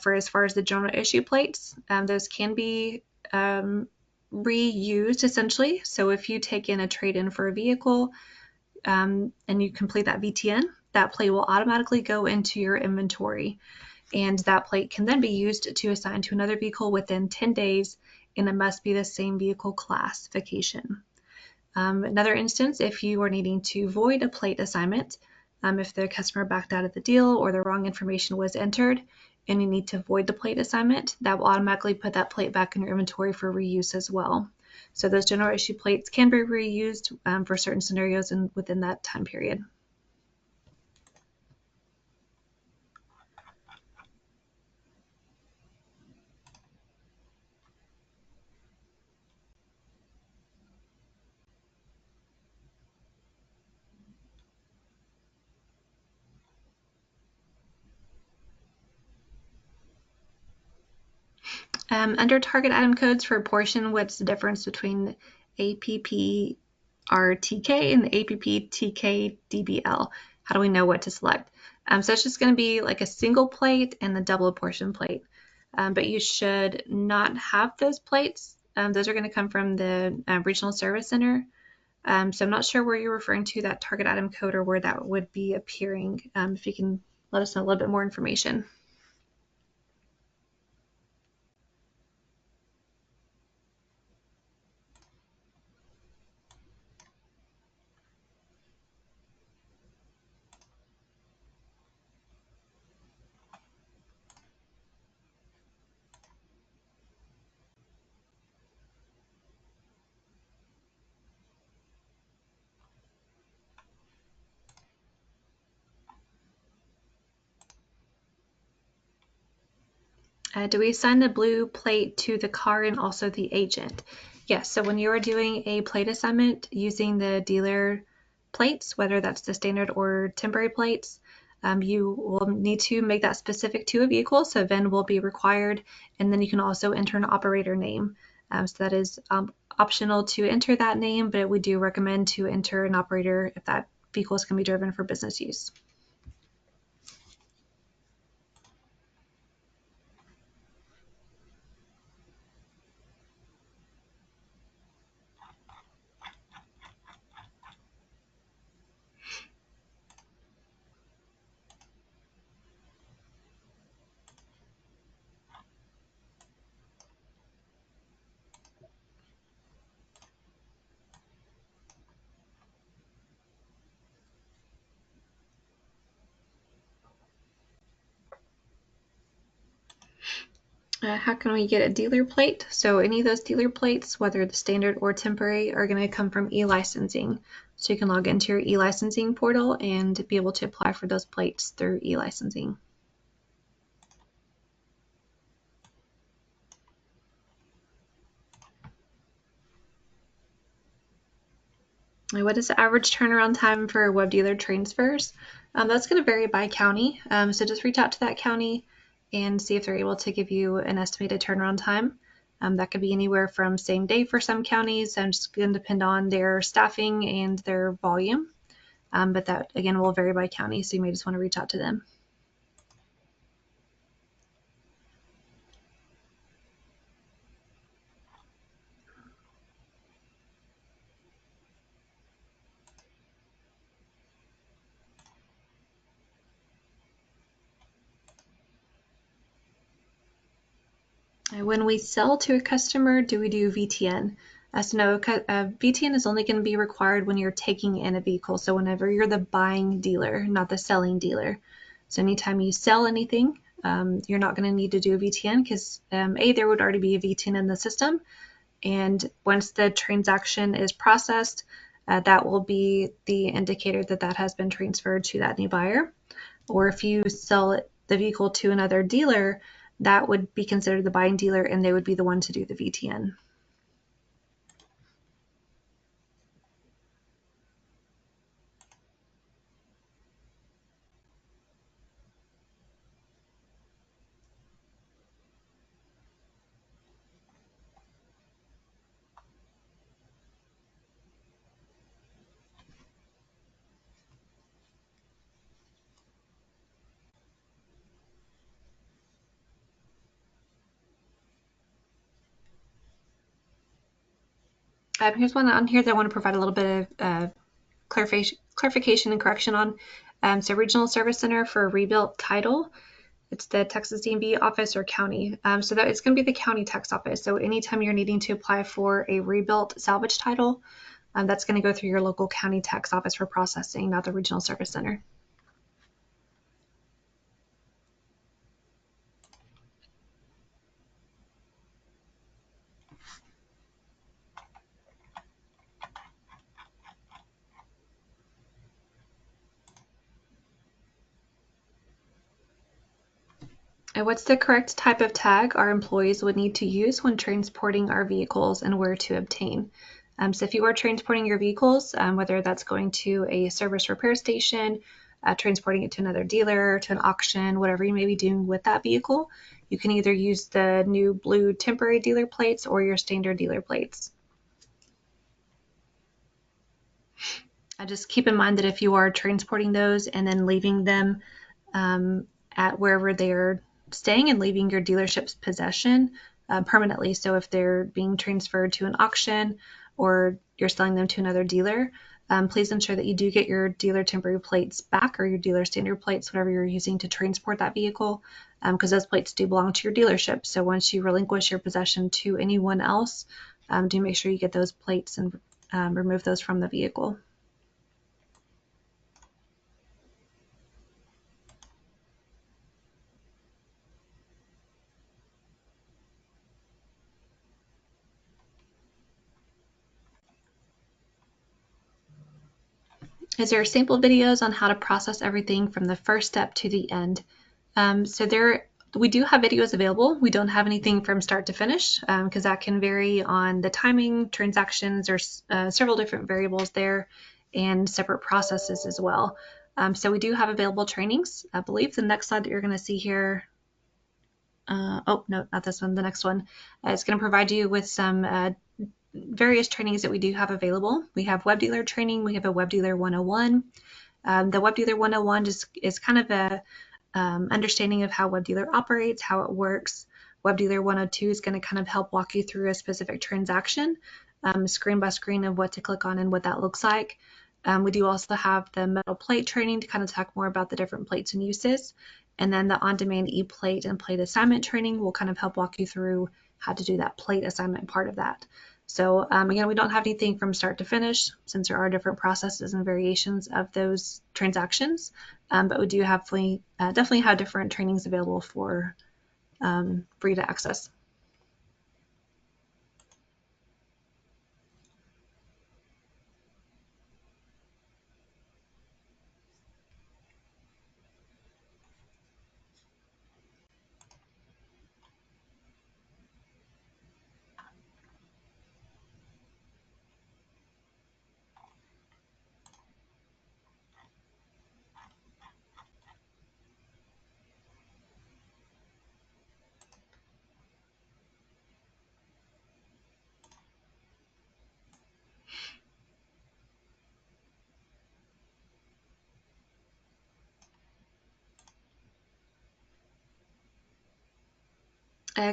For as far as the general issue plates, those can be reused essentially. So if you take in a trade-in for a vehicle and you complete that VTN, that plate will automatically go into your inventory, and that plate can then be used to assign to another vehicle within 10 days, and it must be the same vehicle classification. Another instance, if you are needing to void a plate assignment, if the customer backed out of the deal or the wrong information was entered, and you need to void the plate assignment, that will automatically put that plate back in your inventory for reuse as well. So those general issue plates can be reused for certain scenarios and within that time period. Under target item codes for portion, what's the difference between APPRTK and the APPTK-DBL? How do we know what to select? So it's just going to be like a single plate and the double portion plate. But you should not have those plates. Those are going to come from the Regional Service Center. So I'm not sure where you're referring to that target item code or where that would be appearing. If you can let us know a little bit more information. Do we assign the blue plate to the car and also the agent? Yes, so when you are doing a plate assignment using the dealer plates, whether that's the standard or temporary plates, you will need to make that specific to a vehicle, so VIN will be required, and then you can also enter an operator name. So that is optional to enter that name, but we do recommend to enter an operator if that vehicle is going to be driven for business use. How can we get a dealer plate? So any of those dealer plates, whether the standard or temporary, are going to come from e-licensing. So you can log into your e-licensing portal and be able to apply for those plates through e-licensing. What is the average turnaround time for web dealer transfers? That's going to vary by county. So just reach out to that county and see if they're able to give you an estimated turnaround time. That could be anywhere from same day for some counties, and just going to depend on their staffing and their volume. But that, again, will vary by county, so you may just want to reach out to them. When we sell to a customer, do we do VTN? So no, VTN is only going to be required when you're taking in a vehicle. So whenever you're the buying dealer, not the selling dealer. So anytime you sell anything, you're not going to need to do a VTN because there would already be a VTN in the system. And once the transaction is processed, that will be the indicator that that has been transferred to that new buyer. Or if you sell the vehicle to another dealer, that would be considered the buying dealer and they would be the one to do the VTN. Here's one on here that I want to provide a little bit of clarification and correction on. So Regional Service Center for Rebuilt Title, it's the Texas DMV office or county. So that it's going to be the county tax office. So anytime you're needing to apply for a rebuilt salvage title, that's going to go through your local county tax office for processing, not the Regional Service Center. And what's the correct type of tag our employees would need to use when transporting our vehicles and where to obtain? So if you are transporting your vehicles, whether that's going to a service repair station, transporting it to another dealer, to an auction, whatever you may be doing with that vehicle, you can either use the new blue temporary dealer plates or your standard dealer plates. Just keep in mind that if you are transporting those and then leaving them at wherever they're staying and leaving your dealership's possession permanently, so if they're being transferred to an auction or you're selling them to another dealer, please ensure that you do get your dealer temporary plates back or your dealer standard plates, whatever you're using to transport that vehicle, because those plates do belong to your dealership. So once you relinquish your possession to anyone else, do make sure you get those plates and remove those from the vehicle. Is there sample videos on how to process everything from the first step to the end? We do have videos available. We don't have anything from start to finish because that can vary on the timing, transactions, or several different variables there and separate processes as well. So we do have available trainings. I believe the next slide that you're going to see here, oh, no, not this one, the next one, is going to provide you with some various trainings that we do have available. We have web dealer training. We have a web dealer 101. The web dealer 101 is kind of a understanding of how web dealer operates, how it works. Web dealer 102 is going to kind of help walk you through a specific transaction, screen by screen of what to click on and what that looks like. We do also have the metal plate training to kind of talk more about the different plates and uses. And then the on-demand e-plate and plate assignment training will kind of help walk you through how to do that plate assignment part of that. So again, we don't have anything from start to finish since there are different processes and variations of those transactions, but we do have definitely have different trainings available for you to access.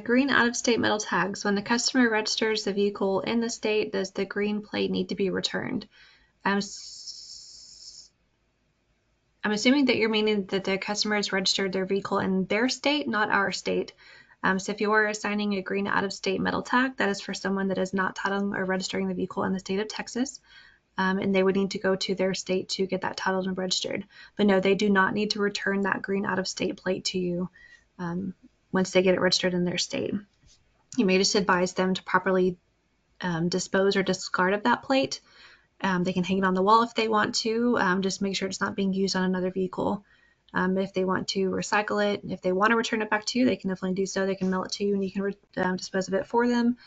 Green out-of-state metal tags. When the customer registers the vehicle in the state, does the green plate need to be returned? I'm assuming that you're meaning that the customer has registered their vehicle in their state, not our state. So if you are assigning a green out-of-state metal tag, that is for someone that is not titling or registering the vehicle in the state of Texas. And they would need to go to their state to get that titled and registered. But no, they do not need to return that green out-of-state plate to you once they get it registered in their state. You may just advise them to properly dispose or discard of that plate. They can hang it on the wall if they want to, just make sure it's not being used on another vehicle. If they want to recycle it, if they want to return it back to you, they can definitely do so. They can mail it to you and you can dispose of it for them,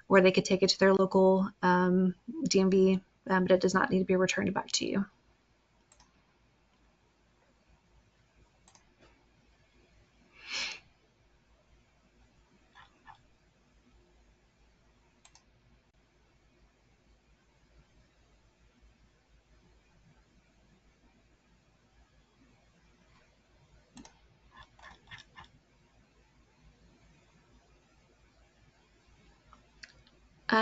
or they could take it to their local DMV, but it does not need to be returned back to you.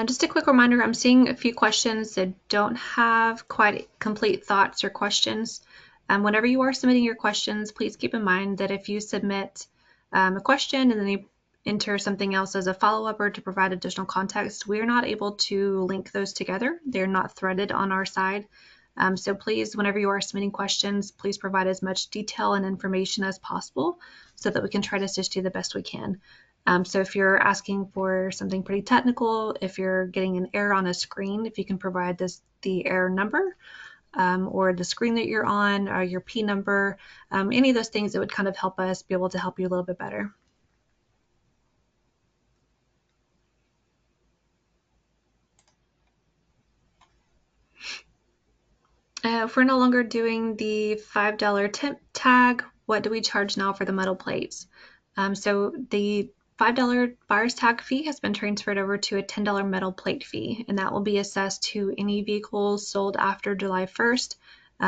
Just a quick reminder, I'm seeing a few questions that don't have quite complete thoughts or questions. Whenever you are submitting your questions, please keep in mind that if you submit a question and then you enter something else as a follow-up or to provide additional context, we are not able to link those together. They're not threaded on our side. So please, whenever you are submitting questions, please provide as much detail and information as possible so that we can try to assist you the best we can. So if you're asking for something pretty technical, if you're getting an error on a screen, if you can provide the error number or the screen that you're on or your P number, any of those things that would kind of help us be able to help you a little bit better. If we're no longer doing the $5 tip tag, what do we charge now for the metal plates? So the $5 buyer's tag fee has been transferred over to a $10 metal plate fee, and that will be assessed to any vehicles sold after July 1st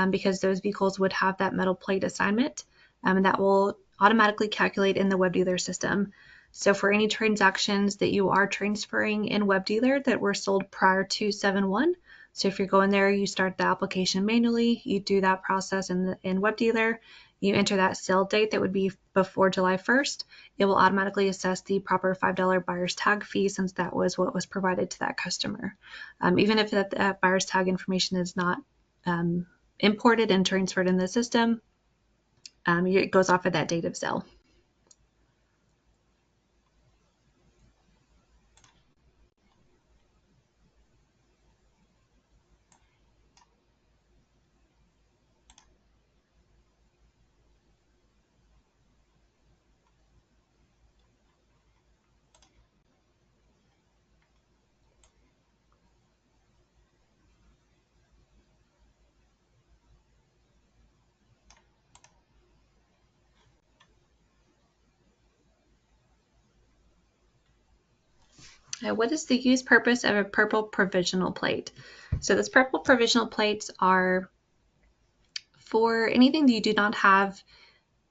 because those vehicles would have that metal plate assignment, and that will automatically calculate in the web dealer system. So for any transactions that you are transferring in web dealer that were sold prior to 7/1, so if you're going there, you start the application manually, you do that process in web dealer, you enter that sale date that would be before July 1st, it will automatically assess the proper $5 buyer's tag fee since that was what was provided to that customer. Even if that buyer's tag information is not imported and transferred in the system, it goes off of that date of sale. What is the use purpose of a purple provisional plate? So those purple provisional plates are for anything that you do not have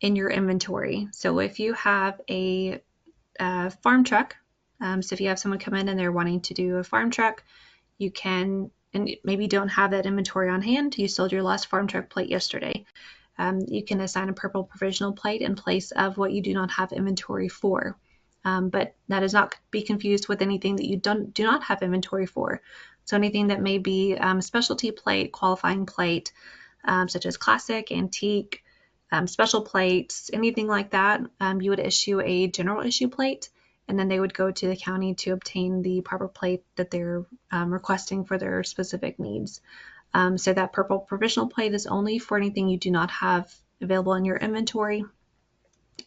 in your inventory. So if you have a farm truck, so if you have someone come in and they're wanting to do a farm truck, you can, and maybe don't have that inventory on hand, you sold your last farm truck plate yesterday. You can assign a purple provisional plate in place of what you do not have inventory for. But that is not be confused with anything that you do not have inventory for. So anything that may be specialty plate, qualifying plate, such as classic, antique, special plates, anything like that, you would issue a general issue plate, and then they would go to the county to obtain the proper plate that they're requesting for their specific needs. So that purple provisional plate is only for anything you do not have available in your inventory.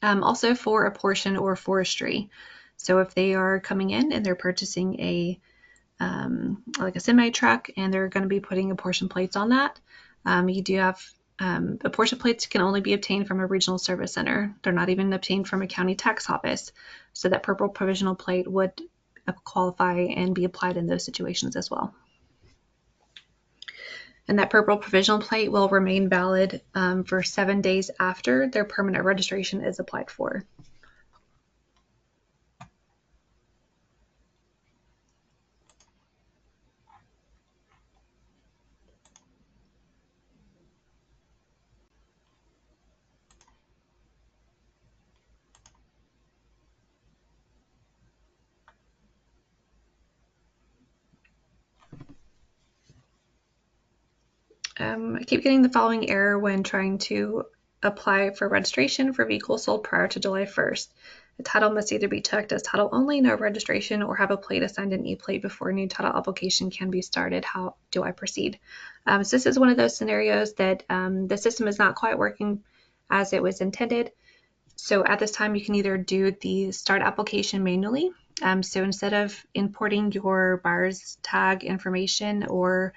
Also for apportion or forestry. So if they are coming in and they're purchasing a like a semi truck and they're going to be putting apportion plates on that, you do have apportion plates can only be obtained from a regional service center. They're not even obtained from a county tax office. So that purple provisional plate would qualify and be applied in those situations as well. And that purple provisional plate will remain valid for 7 days after their permanent registration is applied for. I keep getting the following error when trying to apply for registration for vehicles sold prior to July 1st. The title must either be checked as title only, no registration, or have a plate assigned an e-plate before a new title application can be started. How do I proceed? So this is one of those scenarios that the system is not quite working as it was intended. So at this time, you can either do the start application manually. So instead of importing your buyer's tag information or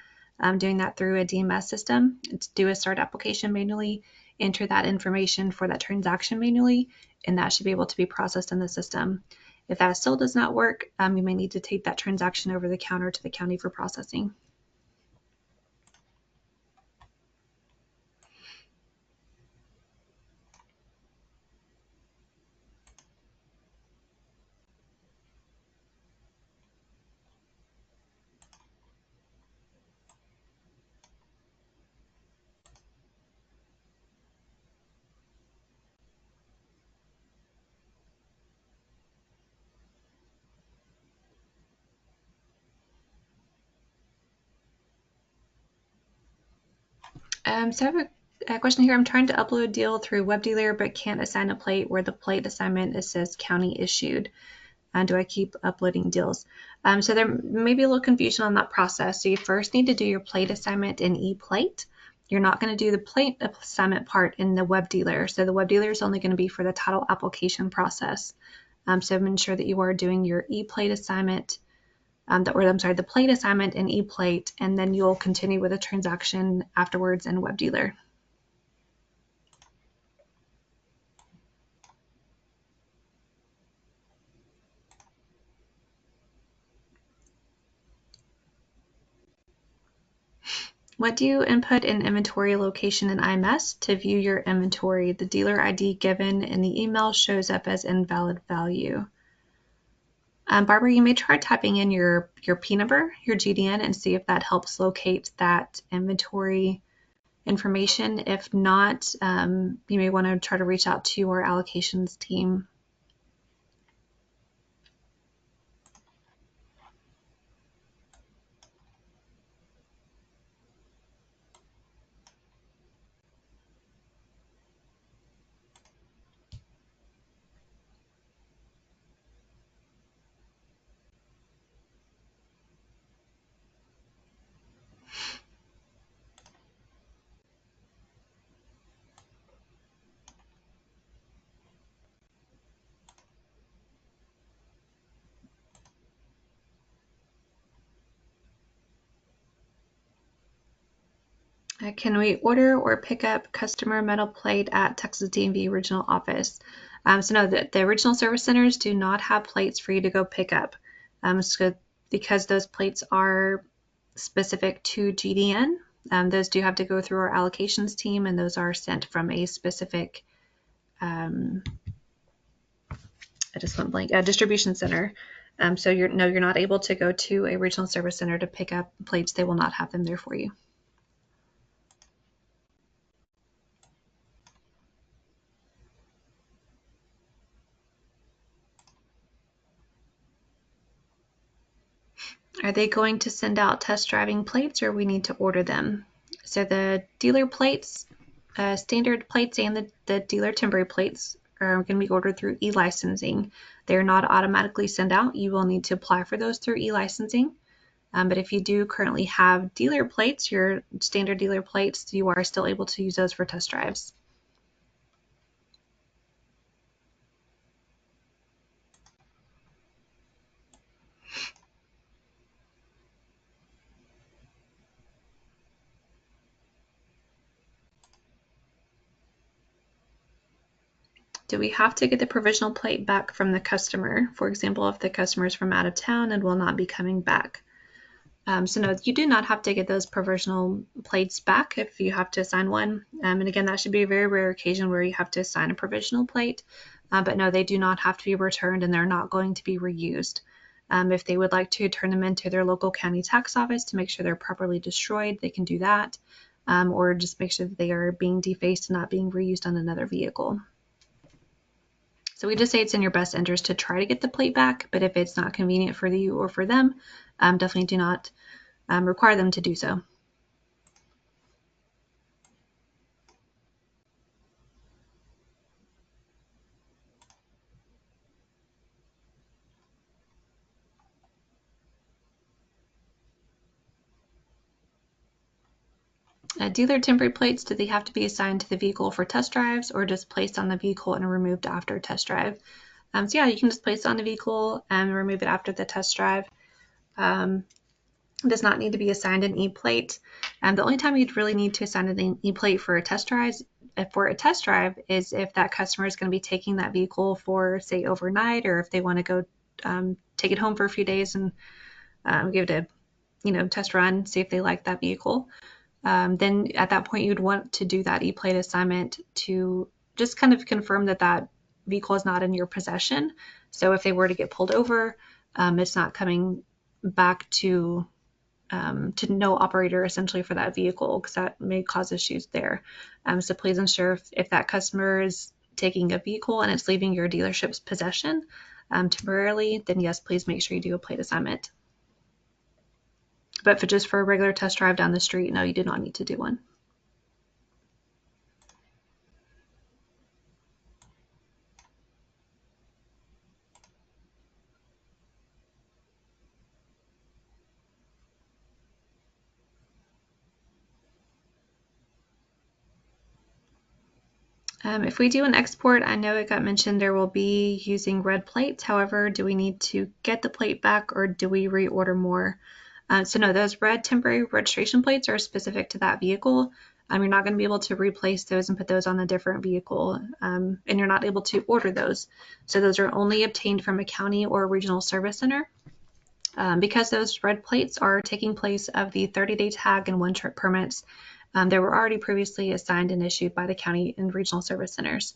doing that through a DMS system, do a start application manually, enter that information for that transaction manually, and that should be able to be processed in the system. If that still does not work, you may need to take that transaction over the counter to the county for processing. So I have a question here. I'm trying to upload a deal through Web Dealer, but can't assign a plate where the plate assignment says county issued. Do I keep uploading deals? So there may be a little confusion on that process. So you first need to do your plate assignment in ePlate. You're not going to do the plate assignment part in the Web Dealer. So the Web Dealer is only going to be for the title application process. So ensure that you are doing your ePlate assignment the plate assignment in ePlate, and then you'll continue with a transaction afterwards in WebDealer. What do you input in inventory location in IMS to view your inventory? The dealer ID given in the email shows up as invalid value. Barbara, you may try typing in your P number, your GDN, and see if that helps locate that inventory information. If not, you may want to try to reach out to our allocations team. Can we order or pick up customer metal plate at Texas DMV regional office? So no, the original service centers do not have plates for you to go pick up. So because those plates are specific to GDN, those do have to go through our allocations team, and those are sent from a specific, I just went blank, a distribution center. So you're not able to go to a regional service center to pick up plates. They will not have them there for you. Are they going to send out test driving plates, or we need to order them? So the dealer plates, standard plates, and the dealer temporary plates are going to be ordered through e-licensing. They're not automatically sent out. You will need to apply for those through e-licensing. But if you do currently have dealer plates, your standard dealer plates, you are still able to use those for test drives. Do we have to get the provisional plate back from the customer? For example, if the customer is from out of town and will not be coming back. So no, you do not have to get those provisional plates back if you have to assign one. And again, that should be a very rare occasion where you have to assign a provisional plate. But no, they do not have to be returned, and they're not going to be reused. If they would like to turn them into their local county tax office to make sure they're properly destroyed, they can do that. Or just make sure that they are being defaced and not being reused on another vehicle. So we just say it's in your best interest to try to get the plate back, but if it's not convenient for you or for them, definitely do not require them to do so. Dealer temporary plates, do they have to be assigned to the vehicle for test drives, or just placed on the vehicle and removed after test drive? So yeah, you can just place it on the vehicle and remove it after the test drive. Does not need to be assigned an e-plate. The only time you'd really need to assign an e-plate for a test drive is if that customer is going to be taking that vehicle for, say, overnight, or if they want to go take it home for a few days and give it a test run, see if they like that vehicle. Then at that point you'd want to do that e-plate assignment to just kind of confirm that that vehicle is not in your possession. So if they were to get pulled over, it's not coming back to no operator essentially for that vehicle, because that may cause issues there. So please ensure if that customer is taking a vehicle and it's leaving your dealership's possession temporarily, then yes, please make sure you do a plate assignment. But just for a regular test drive down the street, no, you do not need to do one. If we do an export, I know it got mentioned there will be using red plates. However, do we need to get the plate back or do we reorder more? So no, those red temporary registration plates are specific to that vehicle. You're not going to be able to replace those and put those on a different vehicle, and you're not able to order those. So those are only obtained from a county or regional service center. Because those red plates are taking place of the 30-day tag and one-trip permits, they were already previously assigned and issued by the county and regional service centers.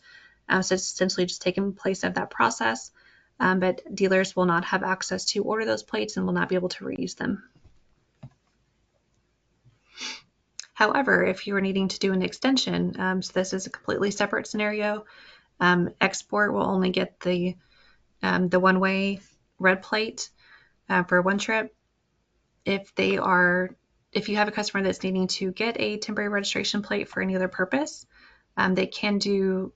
So it's essentially just taking place of that process, but dealers will not have access to order those plates and will not be able to reuse them. However, if you are needing to do an extension, so this is a completely separate scenario, export will only get the one-way red plate for one trip. If you have a customer that's needing to get a temporary registration plate for any other purpose, they can do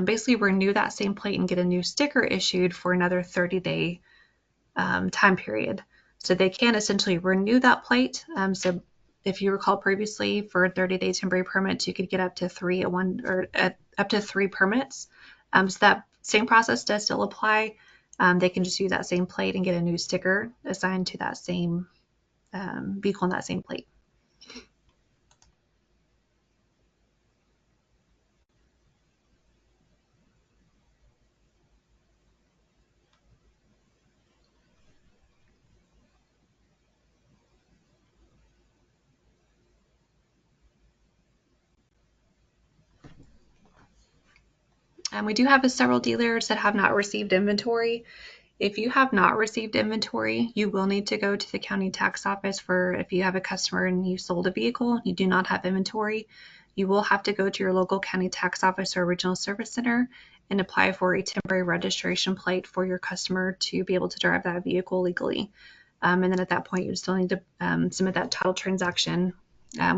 basically renew that same plate and get a new sticker issued for another 30-day time period. So they can essentially renew that plate. So if you recall previously, for a 30-day temporary permit, you could get up to up to three permits. So that same process does still apply. They can just use that same plate and get a new sticker assigned to that same vehicle on that same plate. We do have several dealers that have not received inventory. If you have not received inventory, you will need to go to the county tax office for if you have a customer and you sold a vehicle, you do not have inventory, you will have to go to your local county tax office or regional service center and apply for a temporary registration plate for your customer to be able to drive that vehicle legally. And then at that point, you still need to submit that title transaction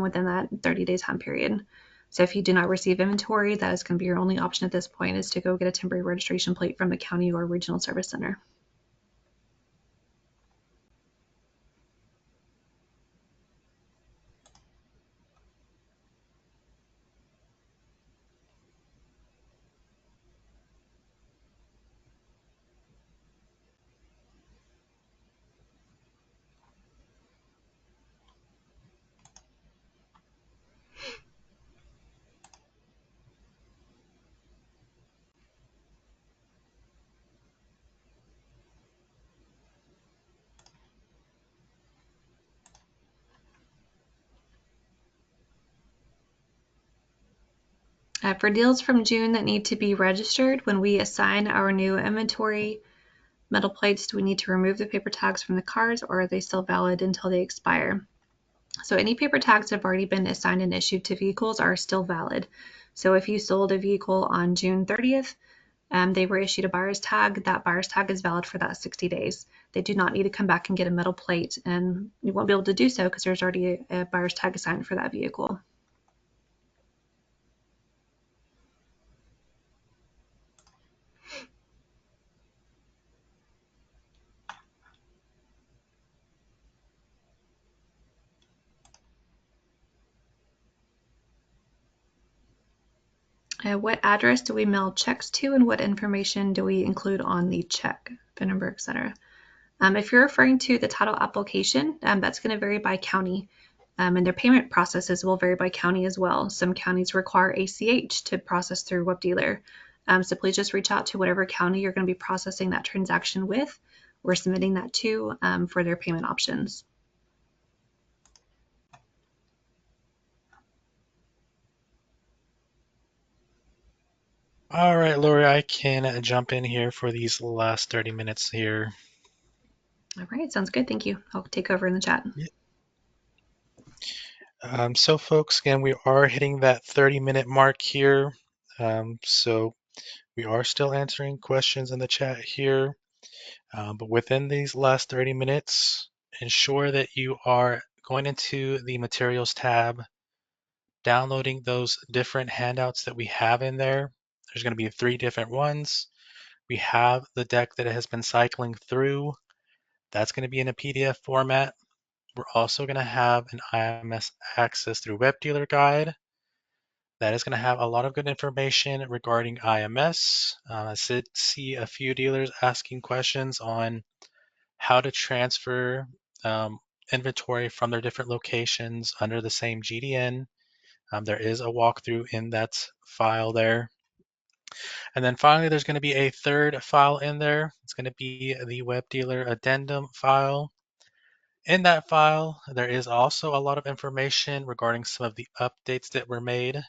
within that 30-day time period. So if you do not receive inventory, that is going to be your only option at this point, is to go get a temporary registration plate from the county or regional service center. For deals from June that need to be registered, when we assign our new inventory metal plates, do we need to remove the paper tags from the cards, or are they still valid until they expire? So any paper tags that have already been assigned and issued to vehicles are still valid. So if you sold a vehicle on June 30th, they were issued a buyer's tag, that buyer's tag is valid for that 60 days. They do not need to come back and get a metal plate, and you won't be able to do so because there's already a buyer's tag assigned for that vehicle. What address do we mail checks to, and what information do we include on the check? VIN number, etc. If you're referring to the title application, that's going to vary by county, and their payment processes will vary by county as well. Some counties require ACH to process through WebDealer. So please just reach out to whatever county you're going to be processing that transaction with or submitting that to for their payment options. All right, Lori, I can jump in here for these last 30 minutes here. All right, sounds good. Thank you. I'll take over in the chat. So folks, again, we are hitting that 30-minute mark here. So we are still answering questions in the chat here. But within these last 30 minutes, ensure that you are going into the materials tab, downloading those different handouts that we have in there. There's going to be 3 different ones. We have the deck that has been cycling through. That's going to be in a PDF format. We're also going to have an IMS access through WebDealer guide. That is going to have a lot of good information regarding IMS. I did see a few dealers asking questions on how to transfer um, inventory from their different locations under the same GDN. There is a walkthrough in that file there. And then finally, there's going to be a third file in there. It's going to be the web dealer addendum file. In that file, there is also a lot of information regarding some of the updates that were made.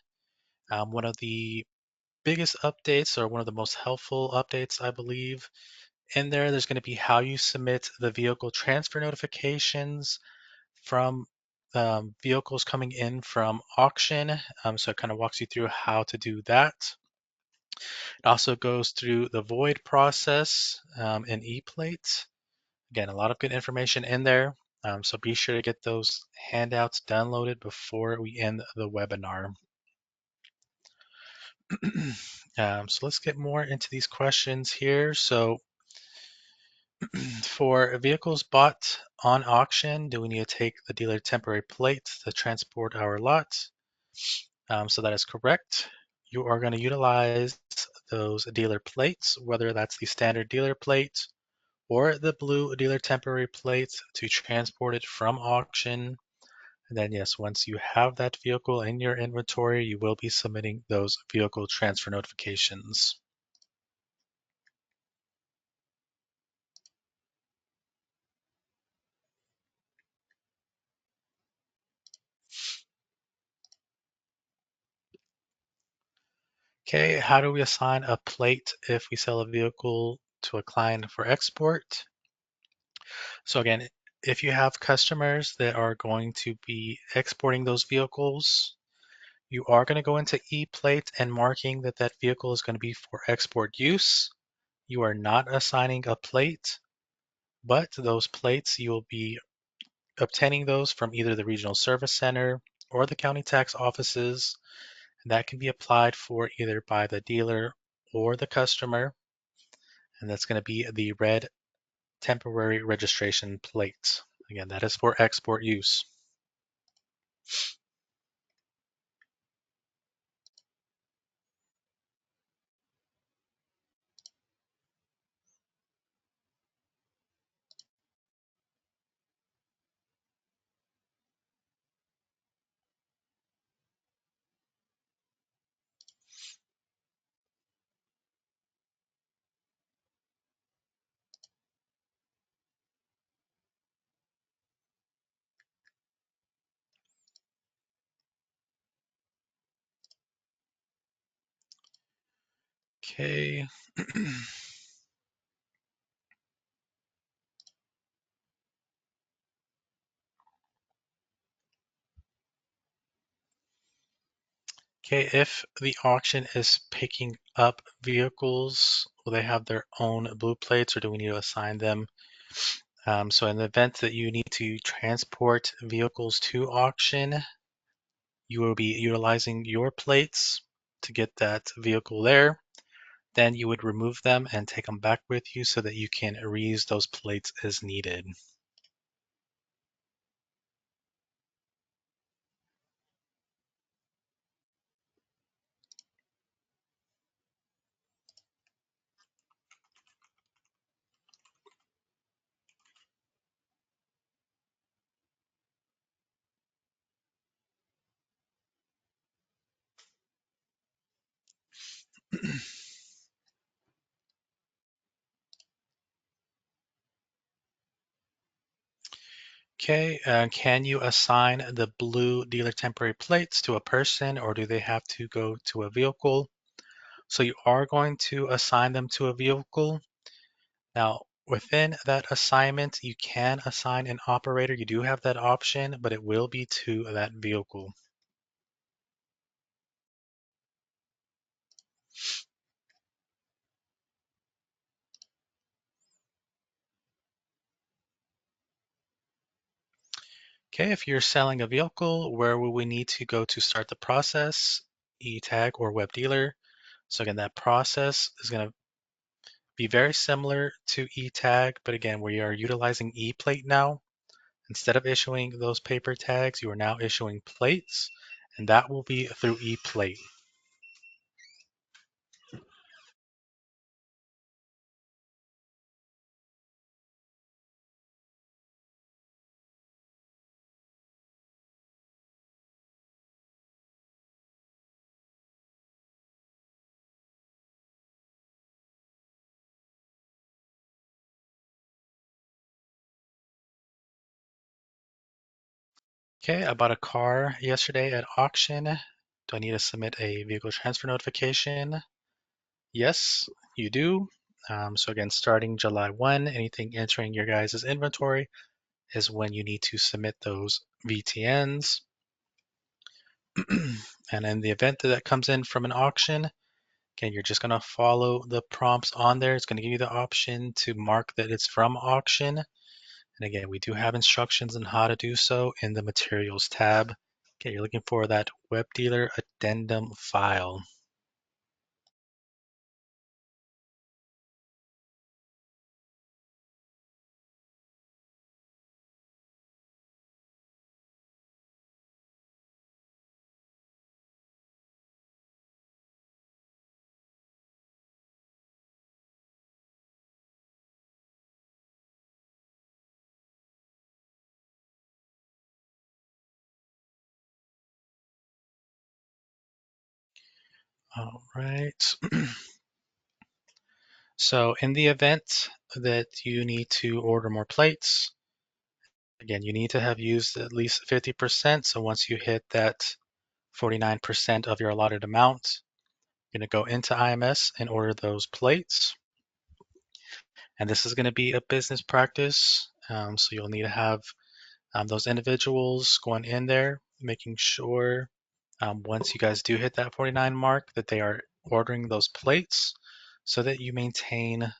One of the biggest updates, or one of the most helpful updates, I believe, in there's going to be how you submit the vehicle transfer notifications from vehicles coming in from auction. So it kind of walks you through how to do that. It also goes through the void process in ePlate. Again, a lot of good information in there. So be sure to get those handouts downloaded before we end the webinar. So let's get more into these questions here. So for vehicles bought on auction, do we need to take the dealer temporary plate to transport our lot? So that is correct. You are going to utilize those dealer plates, whether that's the standard dealer plate or the blue dealer temporary plate, to transport it from auction. And then yes, once you have that vehicle in your inventory, you will be submitting those vehicle transfer notifications. Okay, how do we assign a plate if we sell a vehicle to a client for export? So again, if you have customers that are going to be exporting those vehicles, you are going to go into ePlate and marking that that vehicle is going to be for export use. You are not assigning a plate, but those plates, you will be obtaining those from either the regional service center or the county tax offices. And that can be applied for either by the dealer or the customer. And that's going to be the red temporary registration plate. Again, that is for export use. Okay. Okay, if the auction is picking up vehicles, will they have their own blue plates or do we need to assign them? So in the event that you need to transport vehicles to auction, you will be utilizing your plates to get that vehicle there. Then you would remove them and take them back with you so that you can reuse those plates as needed. Okay, can you assign the blue dealer temporary plates to a person or do they have to go to a vehicle? So you are going to assign them to a vehicle. Now, within that assignment, you can assign an operator. You do have that option, but it will be to that vehicle. Okay, if you're selling a vehicle, where will we need to go to start the process? eTag or web dealer. So again, that process is going to be very similar to eTag, but again, we are utilizing ePlate now. Instead of issuing those paper tags, you are now issuing plates, and that will be through ePlate. Okay, I bought a car yesterday at auction. Do I need to submit a vehicle transfer notification? Yes, you do. So again, starting July 1, anything entering your guys' inventory is when you need to submit those VTNs. And in the event that that comes in from an auction, again, you're just going to follow the prompts on there. It's going to give you the option to mark that it's from auction. And again, we do have instructions on how to do so in the materials tab. Okay, you're looking for that web dealer addendum file. All right. So in the event that you need to order more plates, again, you need to have used at least 50%. So once you hit that 49% of your allotted amount, you're going to go into IMS and order those plates. And this is going to be a business practice. So you'll need to have those individuals going in there, making sure once you guys do hit that 49 mark that they are ordering those plates so that you maintain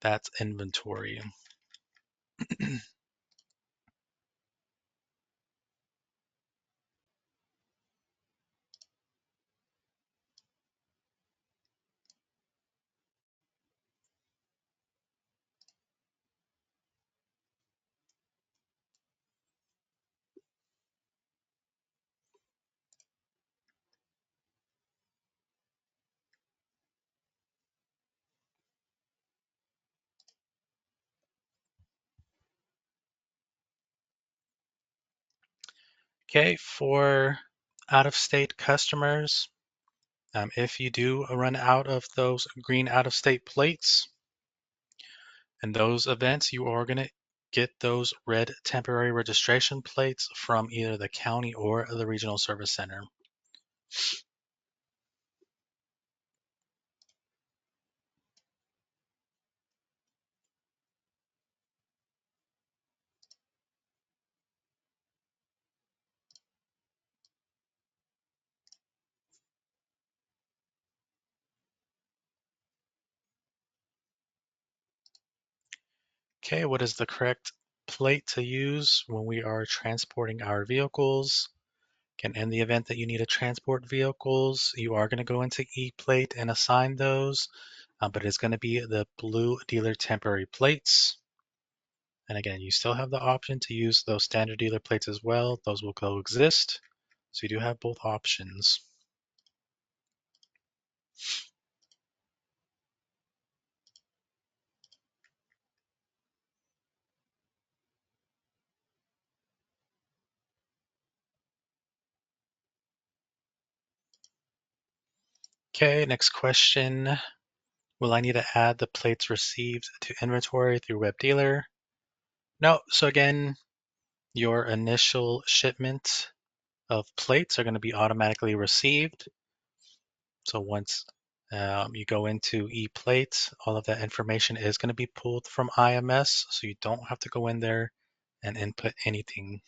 that inventory. Okay, for out-of-state customers, if you do run out of those green out-of-state plates, in those events, you are going to get those red temporary registration plates from either the county or the regional service center. Okay, what is the correct plate to use when we are transporting our vehicles? Again, in the event that you need to transport vehicles, you are going to go into ePlate and assign those, but it's going to be the blue dealer temporary plates. And again, you still have the option to use those standard dealer plates as well. Those will coexist. So you do have both options. Okay, next question. Will I need to add the plates received to inventory through web dealer? No. So again, your initial shipment of plates are going to be automatically received. So once you go into ePlate, all of that information is going to be pulled from IMS, so you don't have to go in there and input anything.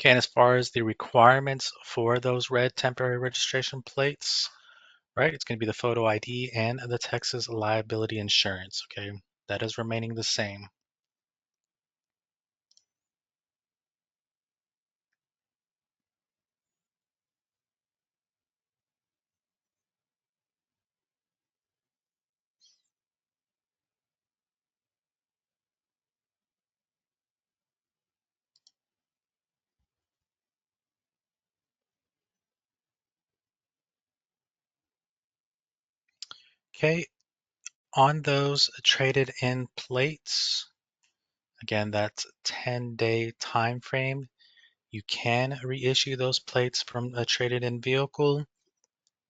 Okay, and as far as the requirements for those red temporary registration plates, right, it's going to be the photo ID and the Texas liability insurance, okay? That is remaining the same. Okay, on those traded in plates, again, that's 10-day time frame. You can reissue those plates from a traded in vehicle.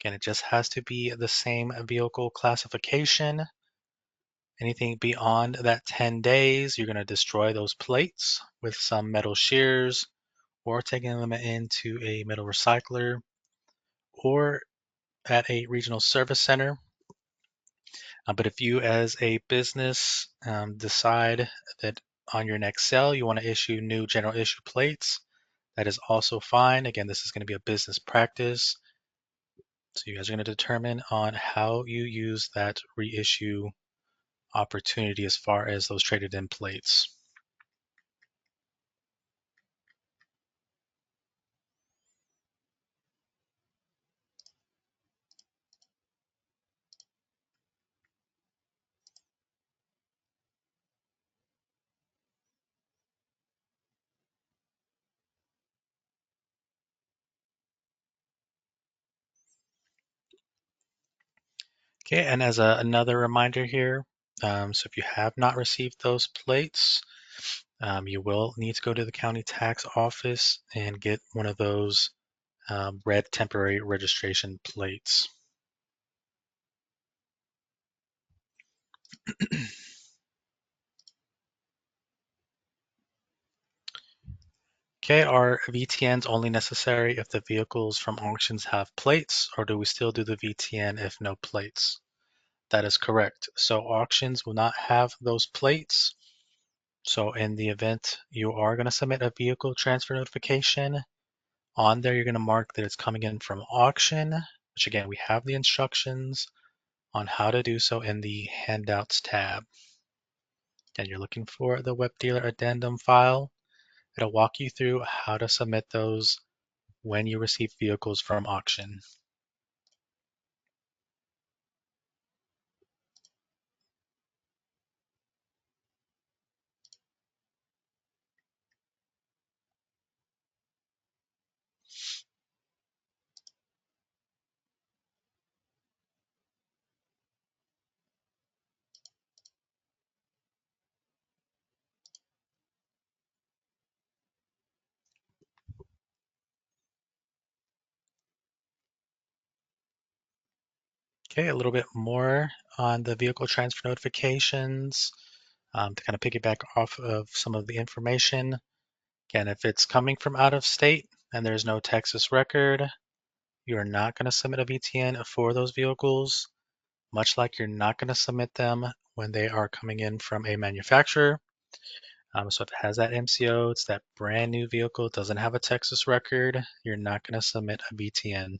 Again, it just has to be the same vehicle classification. Anything beyond that 10 days, you're going to destroy those plates with some metal shears or taking them into a metal recycler or at a regional service center. But if you, as a business, decide that on your next sale you want to issue new general issue plates, that is also fine. Again, this is going to be a business practice. So you guys are going to determine on how you use that reissue opportunity as far as those traded in plates. Okay, and as another reminder here, so if you have not received those plates, you will need to go to the county tax office and get one of those red temporary registration plates. Okay, are VTNs only necessary if the vehicles from auctions have plates, or do we still do the VTN if no plates? That is correct. So auctions will not have those plates. So in the event you are going to submit a vehicle transfer notification, on there you're going to mark that it's coming in from auction, which again, we have the instructions on how to do so in the handouts tab. And you're looking for the web dealer addendum file. It'll walk you through how to submit those when you receive vehicles from auction. Okay, a little bit more on the vehicle transfer notifications to kind of piggyback off of some of the information. Again, if it's coming from out of state and there's no Texas record, you're not going to submit a VTN for those vehicles, much like you're not going to submit them when they are coming in from a manufacturer. So if it has that MCO, it's that brand new vehicle, doesn't have a Texas record, you're not going to submit a VTN.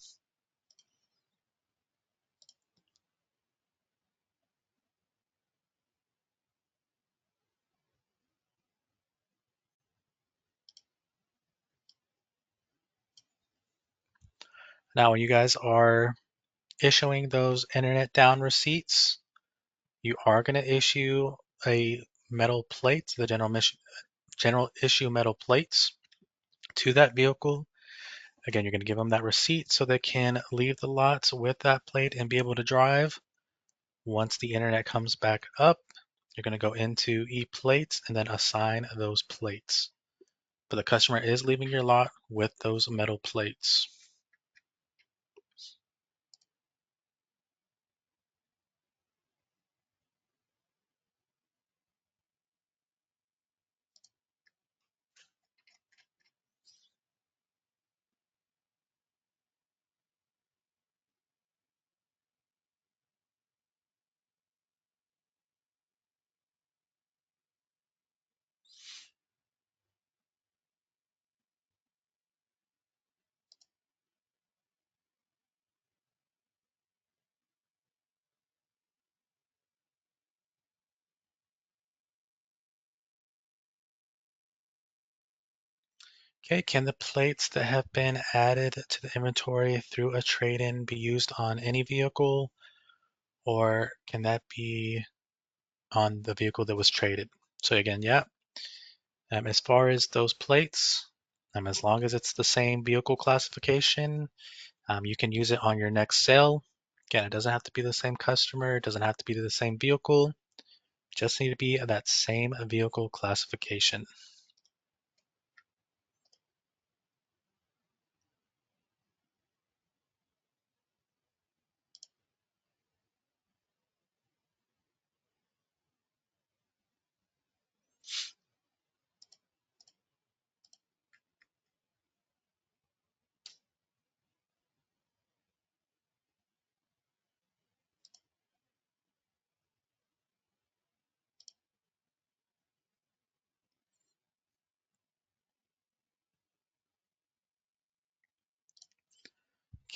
Now, when you guys are issuing those internet down receipts, you are going to issue a metal plate, the general issue metal plates to that vehicle. Again, you're going to give them that receipt so they can leave the lots with that plate and be able to drive. Once the internet comes back up, you're going to go into ePlates and then assign those plates. But the customer is leaving your lot with those metal plates. Okay, can the plates that have been added to the inventory through a trade-in be used on any vehicle, or can that be on the vehicle that was traded? So again, yeah, as far as those plates, as long as it's the same vehicle classification, you can use it on your next sale. Again, it doesn't have to be the same customer, it doesn't have to be the same vehicle, just need to be that same vehicle classification.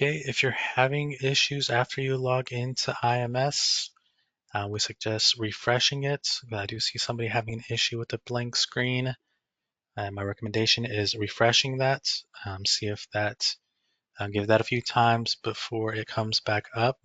Okay, if you're having issues after you log into IMS, we suggest refreshing it. I do see somebody having an issue with the blank screen. My recommendation is refreshing that. See if that, give that a few times before it comes back up.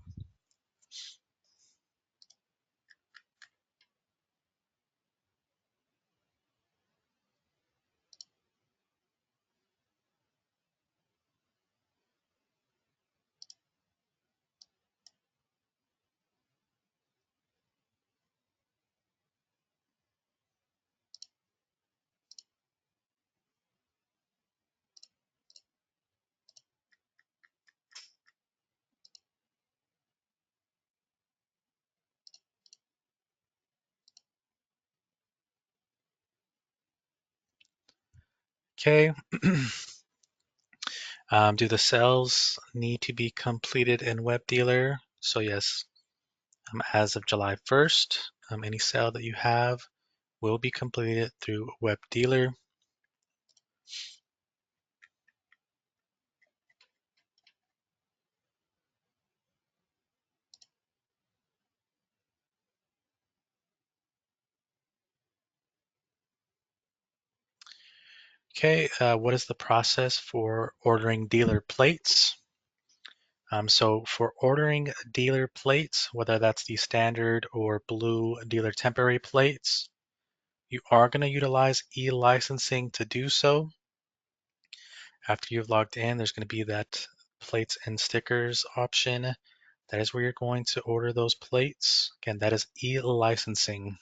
Okay. Do the sales need to be completed in Web Dealer? So yes, as of July 1st, any sale that you have will be completed through Web Dealer. Okay, what is the process for ordering dealer plates? So for ordering dealer plates, whether that's the standard or blue dealer temporary plates, you are going to utilize e-licensing to do so. After you've logged in, there's going to be that plates and stickers option. That is where you're going to order those plates. Again, that is e-licensing.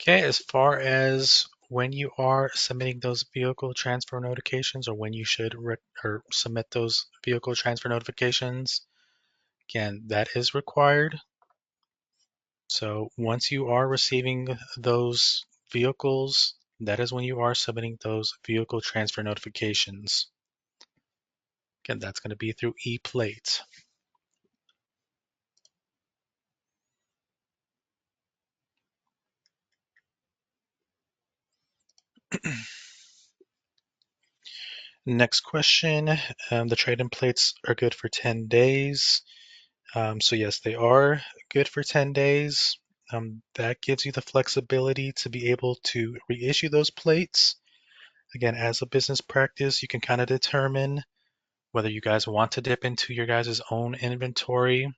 Okay, as far as when you are submitting those vehicle transfer notifications or when you should or submit those vehicle transfer notifications, again, that is required. So once you are receiving those vehicles, that is when you are submitting those vehicle transfer notifications. Again, that's going to be through ePlate. Next question. The trade-in plates are good for 10 days. So yes, they are good for 10 days. That gives you the flexibility to be able to reissue those plates. Again, as a business practice, you can kind of determine whether you guys want to dip into your guys' own inventory.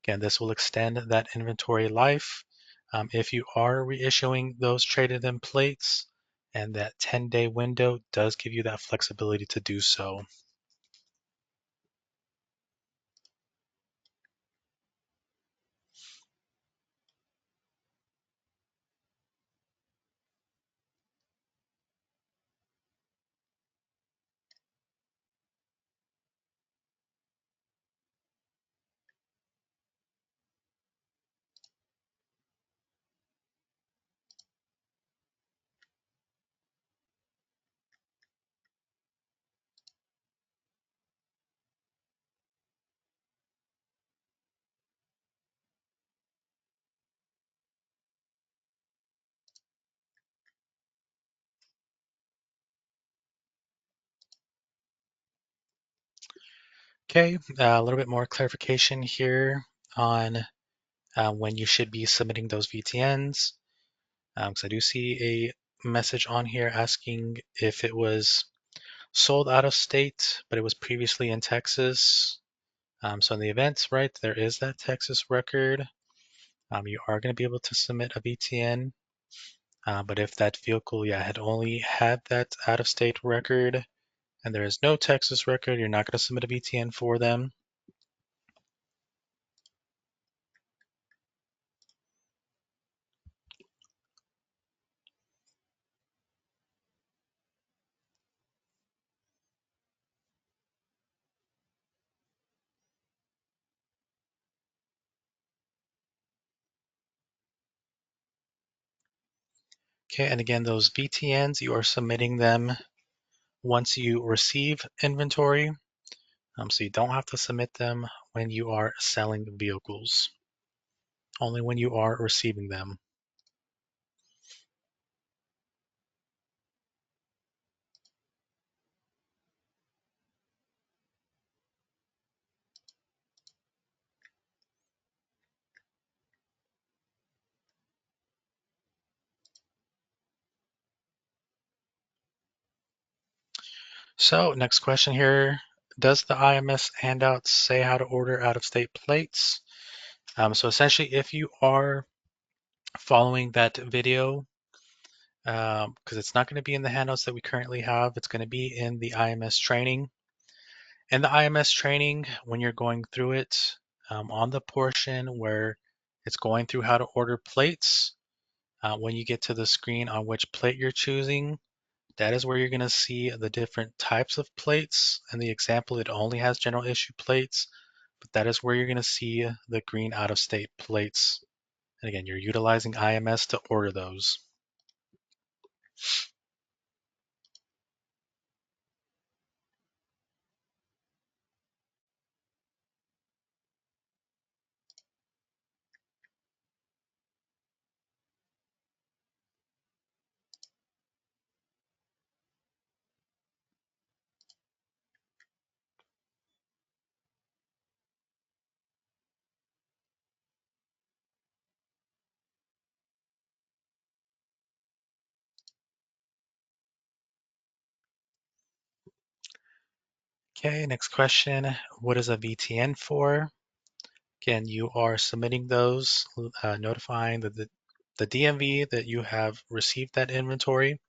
Again, this will extend that inventory life. If you are reissuing those traded in plates, and that 10-day window does give you that flexibility to do so. Okay, a little bit more clarification here on when you should be submitting those VTNs. Because I do see a message on here asking if it was sold out of state, but it was previously in Texas. So in the event, right, there is that Texas record. You are going to be able to submit a VTN. But if that vehicle, yeah, had only had that out-of-state record and there is no Texas record, you're not going to submit a VTN for them. Okay, and again, those VTNs, you are submitting them once you receive inventory. So you don't have to submit them when you are selling vehicles, only when you are receiving them. So next question here, does the IMS handout say how to order out-of-state plates? So essentially, if you are following that video, because it's not going to be in the handouts that we currently have, it's going to be in the IMS training. In the IMS training, when you're going through it, on the portion where it's going through how to order plates, when you get to the screen on which plate you're choosing, that is where you're going to see the different types of plates. In the example, it only has general issue plates, but that is where you're going to see the green out-of-state plates. And again, you're utilizing IMS to order those. Okay, next question. What is a VTN for? Again, you are submitting those, notifying the DMV that you have received that inventory,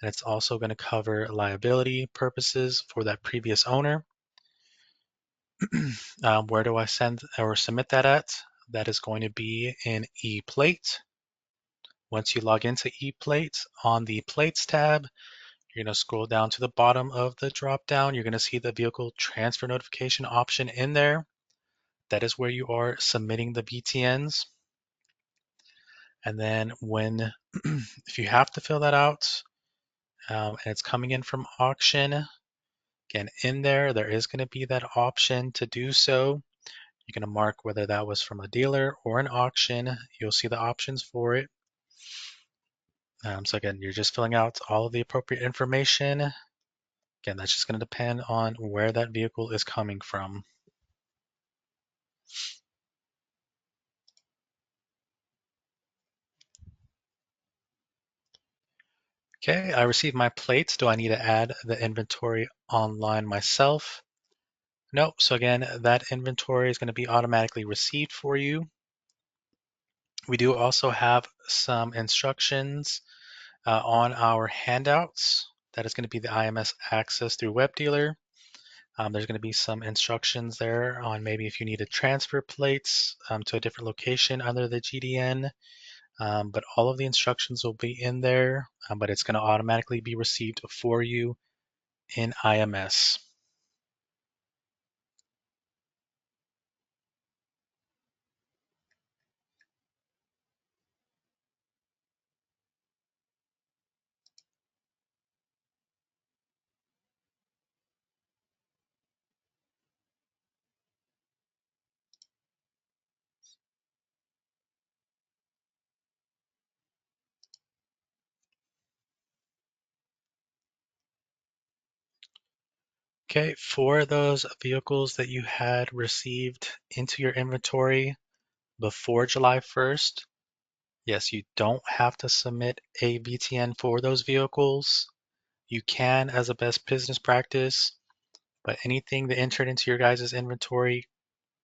and it's also going to cover liability purposes for that previous owner. Where do I send or submit that at? That is going to be in ePlate. Once you log into ePlate, on the Plates tab, you're going to scroll down to the bottom of the drop down. You're going to see the vehicle transfer notification option in there. That is where you are submitting the VTNs. And then when, if you have to fill that out, and it's coming in from auction, again, in there, there is going to be that option to do so. You're going to mark whether that was from a dealer or an auction. You'll see the options for it. So again, you're just filling out all of the appropriate information. Again, that's just going to depend on where that vehicle is coming from. Okay, I received my plates. Do I need to add the inventory online myself? No. So again, that inventory is going to be automatically received for you. We do also have some instructions on our handouts. That is going to be the IMS access through Web Dealer. There's going to be some instructions there on maybe if you need to transfer plates to a different location under the GDN. But all of the instructions will be in there, but it's going to automatically be received for you in IMS. Okay, for those vehicles that you had received into your inventory before July 1st, yes, you don't have to submit a VTN for those vehicles. You can as a best business practice, but anything that entered into your guys' inventory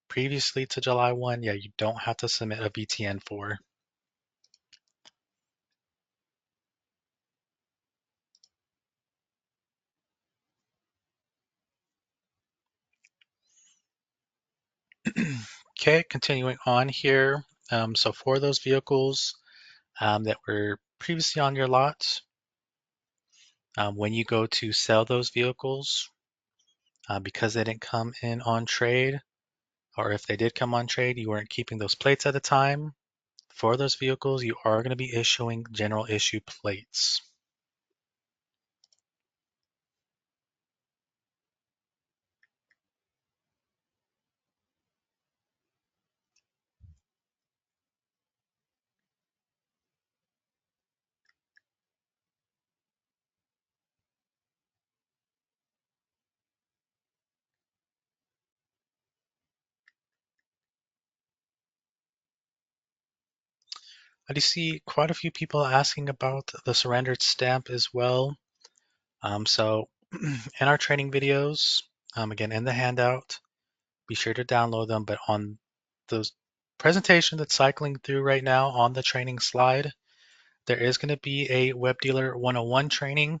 previously to July 1, yeah, you don't have to submit a VTN for. Okay, continuing on here. So for those vehicles that were previously on your lot, when you go to sell those vehicles, because they didn't come in on trade, or if they did come on trade, you weren't keeping those plates at the time. For those vehicles, you are going to be issuing general issue plates. I do see quite a few people asking about the surrendered stamp as well. So in our training videos, again, in the handout, be sure to download them, but on the presentation that's cycling through right now on the training slide, there is going to be a Web Dealer 101 training,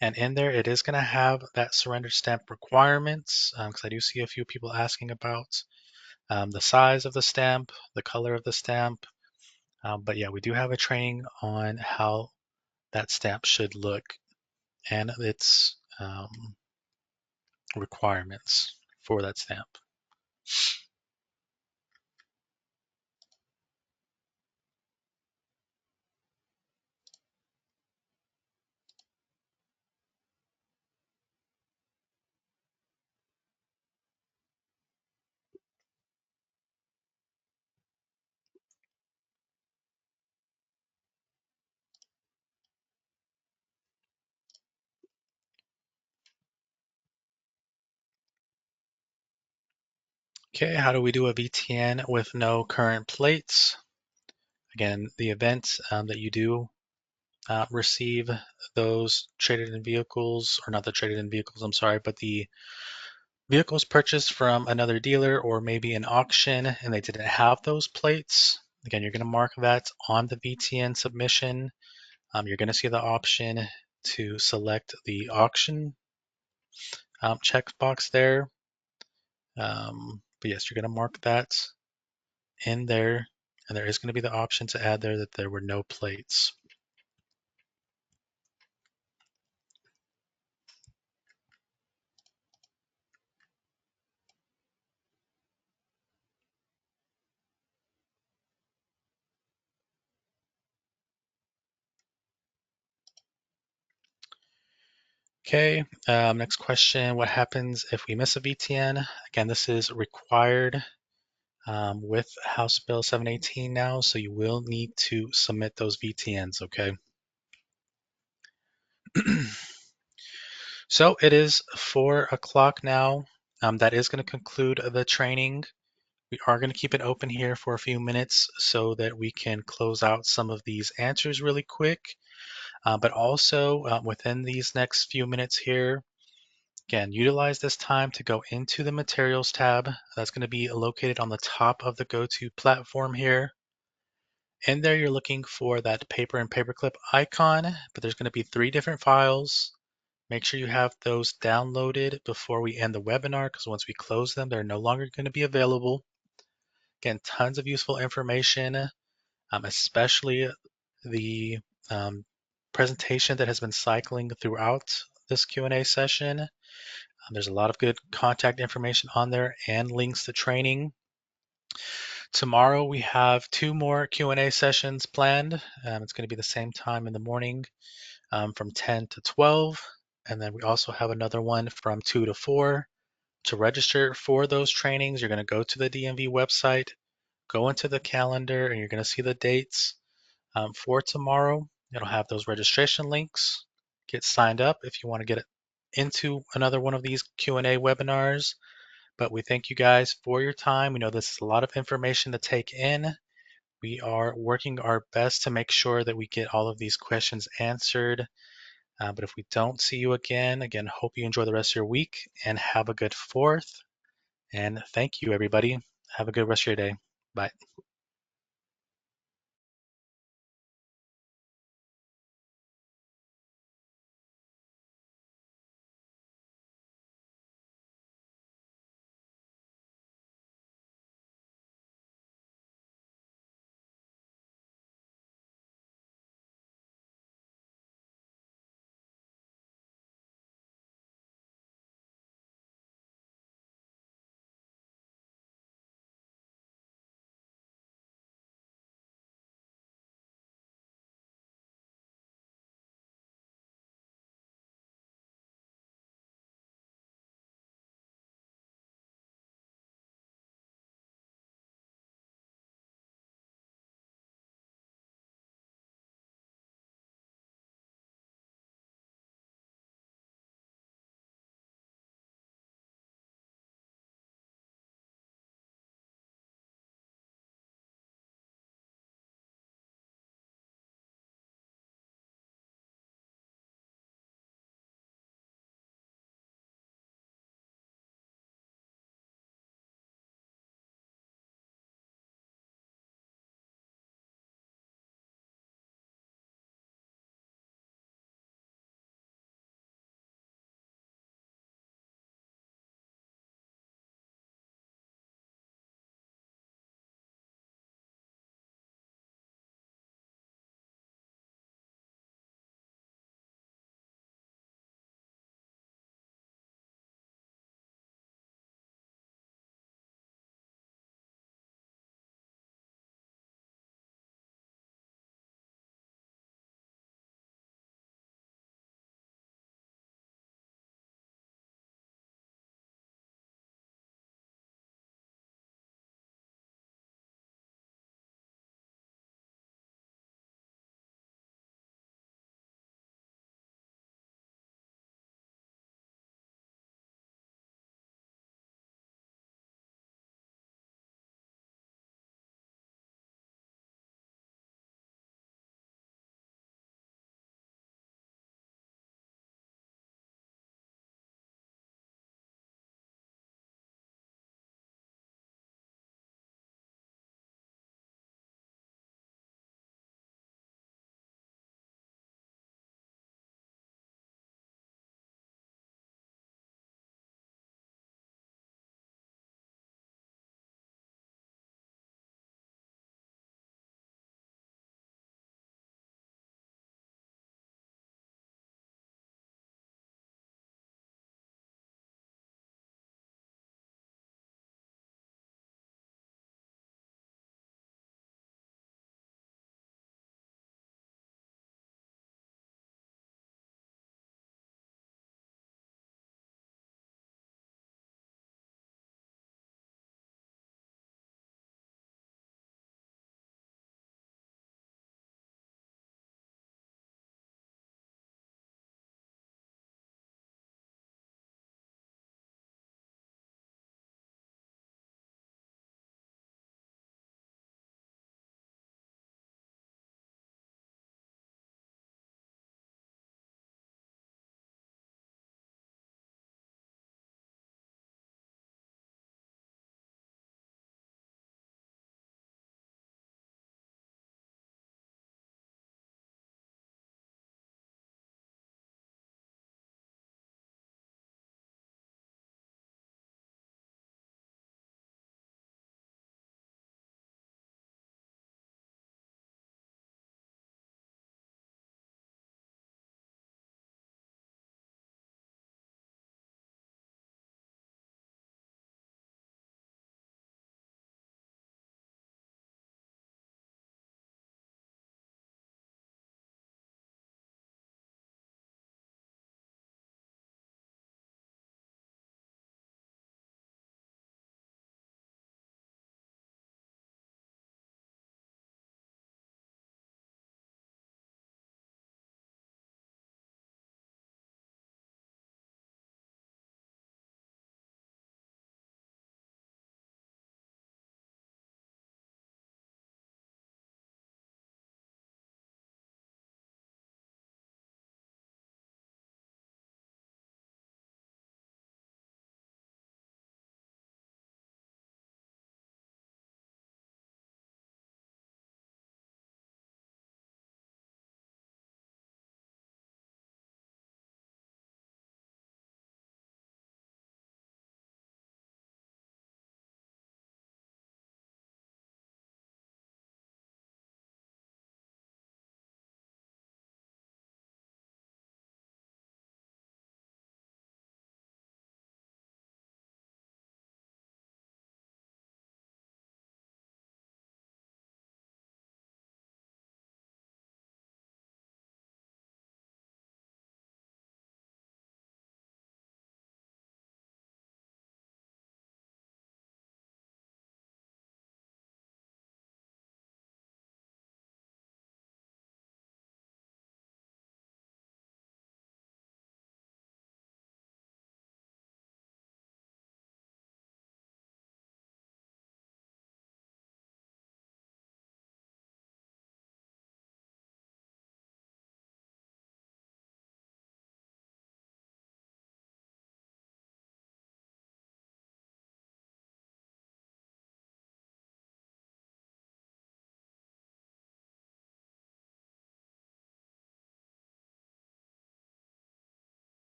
and in there it is going to have that surrender stamp requirements, because I do see a few people asking about the size of the stamp, the color of the stamp, but yeah, we do have a training on how that stamp should look and its requirements for that stamp. Okay, how do we do a VTN with no current plates? Again, the event that you do receive those traded in vehicles, or not the traded in vehicles, I'm sorry, but the vehicles purchased from another dealer or maybe an auction and they didn't have those plates. Again, you're going to mark that on the VTN submission. You're going to see the option to select the auction checkbox there. But yes, you're going to mark that in there, and there is going to be the option to add there that there were no plates. Okay, next question. What happens if we miss a VTN? Again, this is required with House Bill 718 now, so you will need to submit those VTNs, okay? So it is 4 o'clock now. That is going to conclude the training. We are going to keep it open here for a few minutes so that we can close out some of these answers really quick. But also within these next few minutes here, again, utilize this time to go into the materials tab. That's going to be located on the top of the GoTo platform here. In there, you're looking for that paper and paperclip icon, but there's going to be 3 different files. Make sure you have those downloaded before we end the webinar, because once we close them, they're no longer going to be available. Again, tons of useful information, especially the presentation that has been cycling throughout this Q&A session. There's a lot of good contact information on there and links to training. Tomorrow we have 2 more Q&A sessions planned. It's going to be the same time in the morning from 10 to 12. And then we also have another one from 2 to 4. To register for those trainings, you're going to go to the DMV website, go into the calendar, and you're going to see the dates for tomorrow. It'll have those registration links. Get signed up if you want to get into another one of these Q&A webinars. But we thank you guys for your time. We know this is a lot of information to take in. We are working our best to make sure that we get all of these questions answered. But if we don't see you again, hope you enjoy the rest of your week and have a good 4th. And thank you, everybody. Have a good rest of your day. Bye.